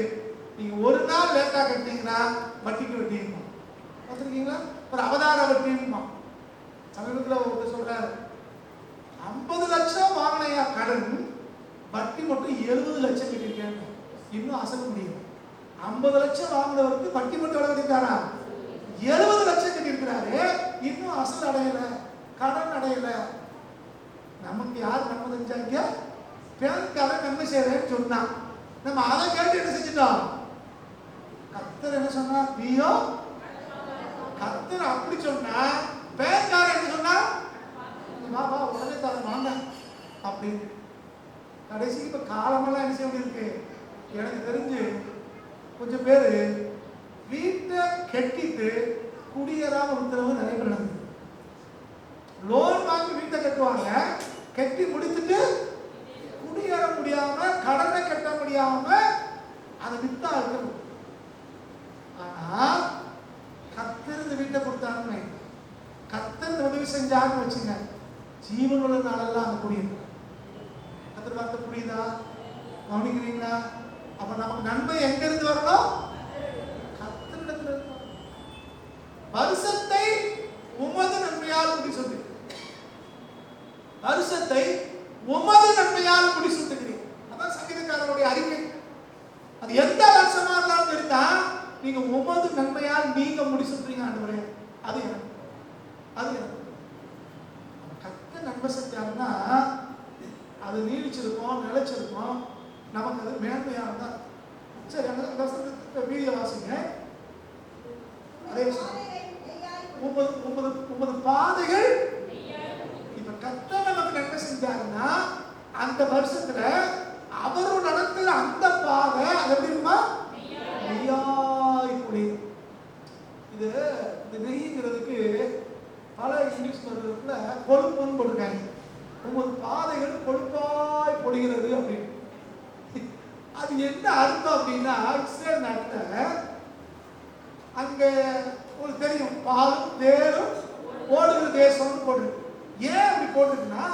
நீங்க ஒரு நாள் லேட்டா கட்டினீங்கன்னா வட்டிக்கு வட்டி இருக்கும். பார்த்துருக்கீங்களா? ஒரு அவதார வட்டி இருக்குமா. சமீபத்தில் ஒருத்தர் சொல்றாரு, 50 லட்சம் வாங்கினையா கடன், 70 லட்சம் கட்டியிருக்கேன், இன்னும் அசல் முடியும். 50 லட்சம் வாங்கினவருக்கு வட்டி மட்டும் எவ்வளவு கட்டிருக்காரா? 70 லட்சம் கட்டியிருக்கிறாரு, இன்னும் அசல் அடையல, கடன் அடையல. நமக்கு யார் நன்மை செஞ்சாங்க? பேங்க்காரன் நன்மை செய்யறேன்னு சொன்னான். நம்ம அதை கேட்டு என்ன செஞ்சுட்டோம்? கர்த்தர் என்ன சொன்னா? நீயோ கர்த்தர் அப்படி சொன்னா, பேங்க்காரன் என்ன சொன்னா? வா வா உடனே தர வாங்க அப்படின்னு. கடைசி இப்ப காலமெல்லாம் என்ன செய்ய வேண்டியிருக்கு? எனக்கு தெரிஞ்சு கொஞ்சம் பேரு வீட்டை கட்டிட்டு குடியேறாம உத்தரவு நிறைய பேர் நடக்குது. லோன் வாங்கி வீட்டை கட்டுவாங்க, கட்டி முடித்துட்டு குடியேற முடியாம, கடனை கட்ட முடியாம அதை வித்தா இருக்கணும். ஆனா கர்த்தர் இந்த வீட்டை கொடுத்தாங்க, கர்த்தர் உதவி செஞ்சான்னு வச்சுங்க, ஜீவன் உள்ள நாளெல்லாம் அந்த குடியிருக்கும். கர்த்தர் வார்த்தை புரியுதா? கவனிக்கிறீங்களா? அப்ப நமக்கு நன்மை எங்க இருந்து வரணும்? கர்த்தரிடத்துல இருந்து. வருஷத்தை உமது நன்மையால் முடிசூட்டு, வருஷத்தை உமது நன்மையால் முடிசூட்டுகிறேன். அதான் சங்கீதக்காரருடைய அறிக்கை. அது எந்த வருஷமா இருந்தாலும் இருந்தா நீங்க உமது நன்மையால் நீங்க முடிசூட்டுறீங்க ஆண்டவரே. அது எனக்கு, அது எனக்கு. கர்த்தர் நன்மை செஞ்சாருன்னா அது நீடிச்சிருக்கும், நிலைச்சிருக்கும், நமக்கு அது மேன்மையானதா. சரி, அந்த வீடியோ வாசிங்க. அதே உமது பாதைகள். இப்ப கர்த்தர் நமக்கு நன்மை செஞ்சாருன்னா அந்த வருஷத்துல அவரும் நடத்துற அந்த பாதை அது எப்படி இருக்குமா? நெய்யாய் பொழியும். இது இந்த நெய்ங்கிறதுக்கு பல இங்கிலீஷ் மருத்துவத்துல கொழுப்புன்னு போட்டிருக்காங்க. உமது பாதைகள் கொழுப்பாய் பொழிகிறது அப்படின்னு. அது என்ன அர்த்தம் அப்படின்னா, இஸ்ரேல் நாட்டுல அங்க ஒரு தெரியும், பாலும் தேரும் ஓடுகிற தேசம்னு போட்டிருக்கு. ஏன் அப்படி போட்டிருக்குன்னா,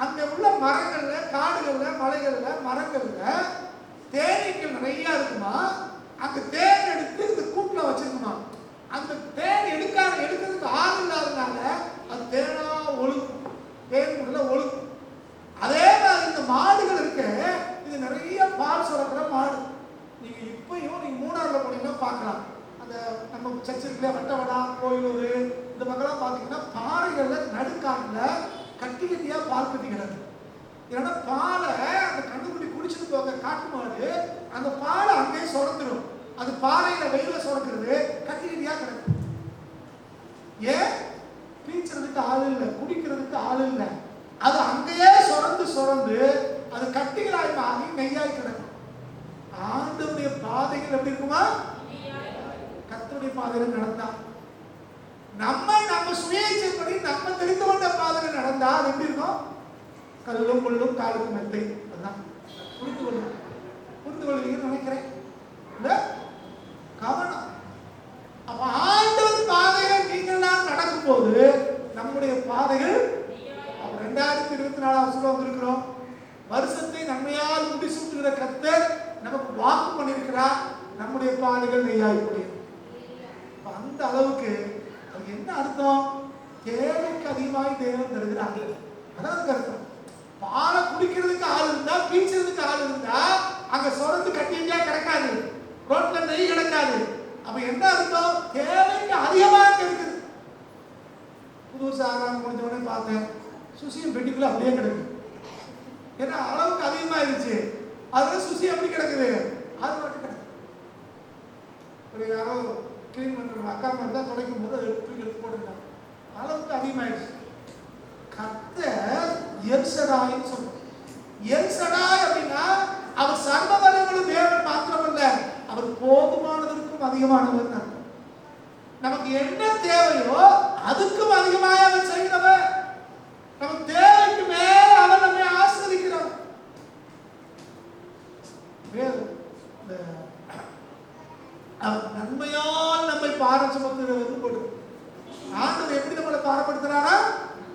அங்க உள்ள மரங்கள்ல, காடுகள்ல, மலைகள்ல, மரங்கள்ல தேனீக்கள் நிறைய இருக்குமா. அங்க தேன் எடுத்து இந்த கூட்டுல வச்சிருக்குமா. அந்த தேன் எடுக்கிறதுக்கு ஆள் இல்லாதனால அது தேனா ஒழுகும், தேன் உள்ள ஒழுகும். அதே மாதிரி இந்த மாடுகள் இருக்கு, இது நிறைய பால் சுரக்கிற மாடு. நீங்க இப்பயும் நீங்க மூணாறுல போனீங்கன்னா பார்க்கலாம். அந்த நம்ம சர்ச்சில் வட்டவடா, கோயிலூர் இந்த பக்கம்லாம் பார்த்தீங்கன்னா பாறைகள்ல நடுக்காட்டுல கட்டி கட்டியா பால் கட்டி கிடக்கு. ஏன்னா பாலை அந்த கண்டுபிடி குடிச்சிட்டு போக காட்டு மாடு அந்த பாலை அங்கேயே சுரந்துடும். அது பாறையில வெயில சுரக்கிறது, கட்டி கட்டியா கிடக்கு. ஏன்? பீச்சுறதுக்கு ஆள் இல்லை, குடிக்கிறதுக்கு ஆள் இல்லை. அது அங்கேயே சுரந்து அது கட்டிகளாய் மாறி நெய்யாய் கிடக்கும். ஆண்டவருடைய பாதைகள் எப்படி இருக்குமா? கர்த்தருடைய பாதைகள் நடந்தா, நம்ம சுயேச்சைப்படி நம்ம தெரிந்து கொண்ட பாதைகள் நடந்தா அது எப்படி இருக்கும்? கல்லும் முள்ளும் காலுக்கு மெத்தை. அதுதான் புரிந்து கொள்வீங்கன்னு நினைக்கிறேன். கவனம். அப்ப ஆண்டவர் பாதைகள் நீங்கள்லாம் நடக்கும் போது நம்முடைய பாதைகள் 2024 வருஷம் வந்திருக்கிறோம். வருஷத்தை நன்மையால் முடிசூட்டுகிற கர்த்தர் நமக்கு வாக்கு பண்ணியிருக்கிறார். நம்முடைய பாதைகள் நெய்யாய் பொழியும். அந்த அளவுக்கு அது என்ன அர்த்தம்? தேவைக்கு அதிகமாய் தேவன் தருகிறாங்க. அதான் அர்த்தம். பாலை குடிக்கிறதுக்கு ஆள் இருந்தா, பீச்சுறதுக்கு ஆள் இருந்தா அங்க சுரந்து கட்டியா கிடக்காது, ரோட்ல நெய் கிடக்காது. அப்ப என்ன அர்த்தம்? தேவைக்கு அதிகமாக இருக்குது. புதுசா முடிஞ்ச உடனே பார்த்தேன், சுசியம் பெட்டிக்குள்ள அப்படியே கிடக்கு. ஏன்னா அளவுக்கு அதிகமாயிருச்சு. அதுல சுசி எப்படி கிடக்குது? அது மட்டும் கிடக்கு. ஒரு யாரோ கிளீன் பண்ற அக்கா மாதிரி தான் துடைக்கும் போது எடுத்து போட்டுருக்காங்க. அளவுக்கு அதிகமாயிருச்சு. கர்த்தர் எல்சடாய்னு சொல்றோம். எல்சடாய் அப்படின்னா அவர் சர்வ வல்லமையுள்ள தேவன் மாத்திரமல்ல, அவர் போதுமானதற்கும் அதிகமானவர் தான். நமக்கு என்ன தேவையோ அதுக்கும் அதிகமாக அவர் செய்கிறவர். நமக்கு தேவைக்கு மேல அவர் நம்மை ஆசீர்வதிக்கிறார். அவர் நன்மையால் நம்மை பாரம் சுமத்துகிறது போடு. ஆண்டவர் எப்படி நம்மளை பாரப்படுத்துறாரா?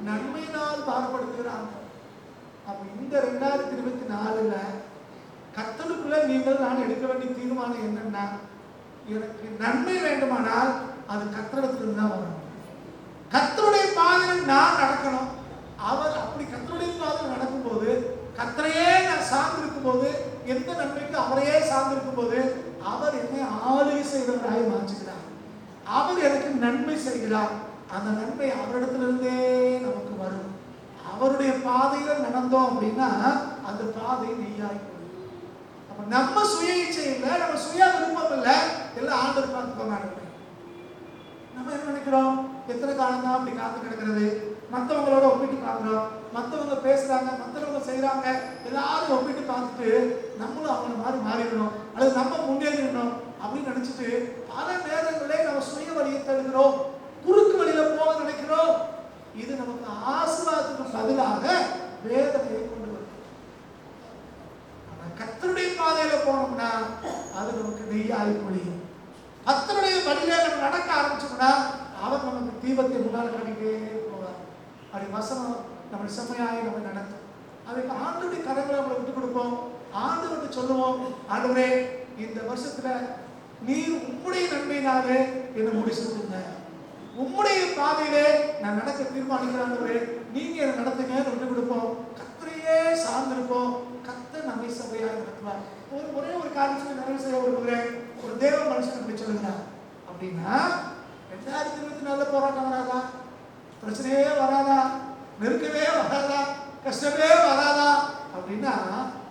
நன்மையினால் பாரப்படுத்துகிறாங்க. அப்ப இந்த 2024 கர்த்தருக்குள்ள நீங்கள் நான் எடுக்க வேண்டிய தீர்மானம் என்னன்னா, எனக்கு நன்மை வேண்டுமானால் அது கர்த்தரிடத்திலிருந்து தான் வரணும். கர்த்தருடைய பாதையில் நான் நடக்கணும். அவர் அப்படி கர்த்தருடைய பாதையில் நடக்கும்போது, கர்த்தரையே நான் சார்ந்திருக்கும் போது அவரையே சார்ந்திருக்கும் போது அவர் என்னை ஆளுகை செய்தவராய் மாற்றுகிறார். அவர் எனக்கு நன்மை செய்கிறார். அந்த நன்மை அவரிடத்திலிருந்தே நமக்கு வரும். அவருடைய பாதையில நடந்தோம் அப்படின்னா அந்த பாதை நெய்யாய் போகும். நம்ம சுய இச்சை இல்லை, நம்ம சுய விருப்பம் இல்லை, எல்லாம் ஆண்டவர் பார்த்துக்கோங்க. நம்ம என்ன நினைக்கிறோம்? எத்தனை காலம் தான் அப்படி காத்து கிடக்கிறது? மற்றவங்களோட ஒப்பிட்டு பார்க்குறோம். மற்றவங்க பேசுறாங்க, மற்றவங்க செய்யறாங்க, எல்லாரும் ஒப்பிட்டு பார்த்துட்டு நம்மளும் அவங்கள மாதிரி மாறிடணும் அல்லது நம்ம முன்னேறிடணும் அப்படின்னு நினைச்சிட்டு பல நேரங்களே நம்ம சுய வழியை தடுக்கிறோம், குறுக்கு வழியில போக நினைக்கிறோம். இது நமக்கு ஆசீர்வாதத்துக்கு பதிலாக வேதனையை கொண்டு வரும். கர்த்தருடைய பாதையில போனோம்னா அது நமக்கு நெய்யாய் பொழியும். கர்த்தருடைய வழியில நம்ம நடக்க ஆரம்பிச்சோம்னா அவர் நமக்கு தீபத்தை முன்னால் கட்டிட்டே போவார். அப்படி வசனம் நம்ம செம்மையாய் நம்ம நடத்தும். அதுக்கு ஆண்டவருடைய கரங்களை நம்மளை விட்டு கொடுப்போம். ஆண்டவர்கிட்ட சொல்லுவோம், ஆண்டவரே இந்த வருஷத்துல நீர் உம்முடைய நன்மையினாலே என்னை முடிச்சுடுங்க. உம்முடைய பாதையிலே நான் நடக்க தீர்மானிக்கிறேன். நீங்க என்னை நடத்துங்க விட்டு கொடுப்போம். கர்த்தரையே சார்ந்திருப்போம். கர்த்தர் நம்மை சபையாக நடத்துவார். ஒரே ஒரு காரியத்தை நிறைவு செய்ய விரும்புகிறேன். ஒரு தேவ மனுஷன் அப்படி சொல்லுங்க அப்படின்னா 2024 போராட்டம் வராதா? பிரச்சனையே வராதா? நெருக்கமே வராதா? கஷ்டமே வராதா? அப்படின்னா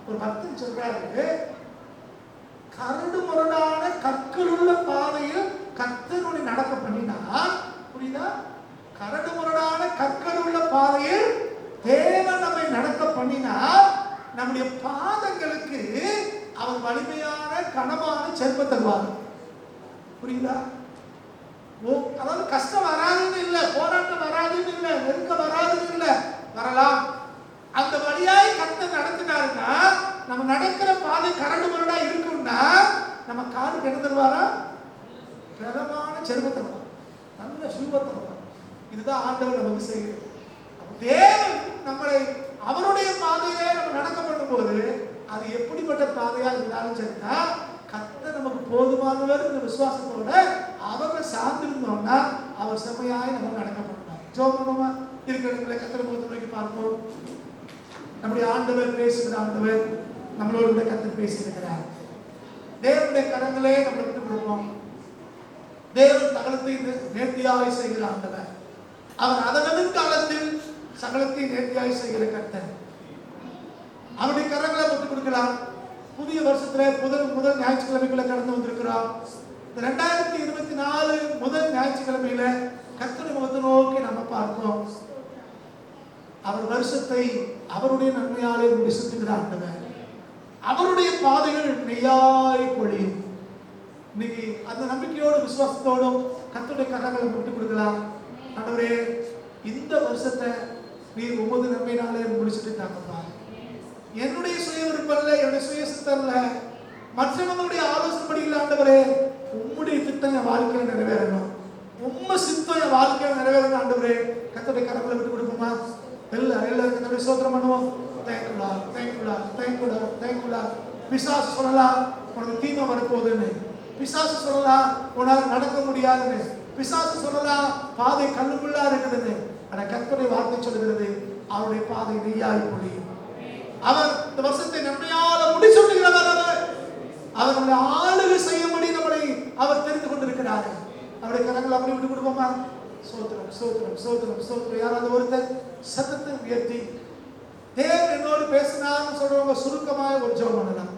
ஒரு பக்தன் சொல்றாரு, கரடு முரடான கற்கள் உள்ள பாதையில் கர்த்தருடைய நடக்க பண்ணினா, புரியுதா? கரடு முரடான கற்கள் உள்ள பாதையில் தேவன் நம்மை நடக்க பண்ணினா நம்முடைய பாதங்களுக்கு அவர் வலிமையான கனமான செல்வம் தருவார். புரியுதா? அதாவது கஷ்டம் வராதுன்னு இல்லை, போராட்டம் வராதுன்னு இல்லை, நெருக்க வராதுன்னு இல்லை, வரலாம். அந்த வழியாய் கர்த்தர் நடத்தினாருன்னா நம்ம நடக்கிற பாதை கரடு முரடா இருக்கும்னா நம்ம காலுக்கு என்ன தருவாரா? பிரதமான செல்வம் தருவார், நல்ல சுல்பம் தருவார். இதுதான் ஆண்டவர் நமக்கு செய்கிறது. தேவன் நம்மளை அவருடைய பாதையிலே நம்ம நடக்க பண்ணும் போது அது எப்படிப்பட்ட பாதையா இருந்தாலும் சரினா கர்த்தர் நமக்கு போதுமானவர் என்ற விசுவாசத்தோட அவரை சார்ந்திருந்தோம்னா அவர் செம்மையாய் நம்ம நடக்க பண்ணுவார். ஜெபம் பண்ணுவோமா? இருக்கிற கர்த்தர் முகத்தை நோக்கி பார்ப்போம். நம்முடைய ஆண்டவர் பேசுகிற ஆண்டவர் நம்மளோட கர்த்தர் பேசியிருக்கிறார். தேவனுடைய கரங்களே நம்மளை விட்டு கொடுப்போம். தேவன் தகலத்தை நேர்த்தியாய் செய்கிற ஆண்டவர். அவர் அதனது காலத்தில் சகலத்தை நேர்த்தியாய் செய்கிற கர்த்தர். அவருடைய கரங்களை விட்டு கொடுக்கலாம். புதிய வருஷத்துல முதல் ஞாயிற்றுக்கிழமைகளை கடந்து வந்திருக்கிறோம். 2024 முதல் ஞாயிற்றுக்கிழமையில கர்த்தருடைய முகத்தை நோக்கி நம்ம பார்ப்போம். அவர் வருஷத்தை அவருடைய நன்மையாலே முடிசுகிற ஆண்டவர். அவருடைய பாதைகள் நெய்யாய் பொழியும். இன்னைக்கு அந்த நம்பிக்கையோடு விசுவாசத்தோடும் கர்த்தருடைய கரங்களை விட்டு கொடுக்கலாம். ஆண்டவரே இந்த வருஷத்தை நீர் உமது நன்மையினாலே முடிச்சுட்டு தாங்கப்பா. என்னுடைய சுய விருப்பம் இல்லை, என்னுடைய சுய சித்தம் இல்லை, மற்றவங்களுடைய ஆலோசனைப்படி இல்லை. ஆண்டவரே உம்முடைய திட்டம் என் வாழ்க்கையில் நிறைவேறணும், உம்ம சித்தம் என் வாழ்க்கையில் நிறைவேறணும். ஆண்டவரே கர்த்தருடைய கரங்களை விட்டு கொடுப்போமா? எல்லாரும் கர்த்தருடைய ஸ்தோத்திரம் பண்ணுவோம். தேங்க்யூடா, தேங்க்யூடா, தேங்க்யூடா, தேங்க்யூடா. பிசாசு சொல்லலாம் உனக்கு தீமை வரப்போகுதுன்னு, பிசாசு சொல்லலாம் உன்னால் நடக்க முடியாதுன்னு, பிசாசு சொல்லலாம் பாதை கல்லுக்குள்ளா இருக்குதுன்னு. ஆனா கர்த்தருடைய வார்த்தை சொல்லுகிறது அவருடைய பாதை நெய்யாய் பொழியும். அவர் இந்த வருஷத்தை நன்மையால முடிச்சுட்டுகிறவர். அவர் நம்மளை ஆளுகை செய்யும்படி நம்மளை அவர் தெரிந்து கொண்டிருக்கிறார். அவருடைய கரங்களை அப்படி விட்டு கொடுப்போமா? சோத்திரம், சோத்திரம், சோத்திரம், சோத்திரம். யாராவது ஒருத்தர் சத்தத்தை உயர்த்தி தேவன் என்னோடு பேசினான்னு சொல்றவங்க சுருக்கமாக ஒரு ஜெபம் பண்ணலாம்.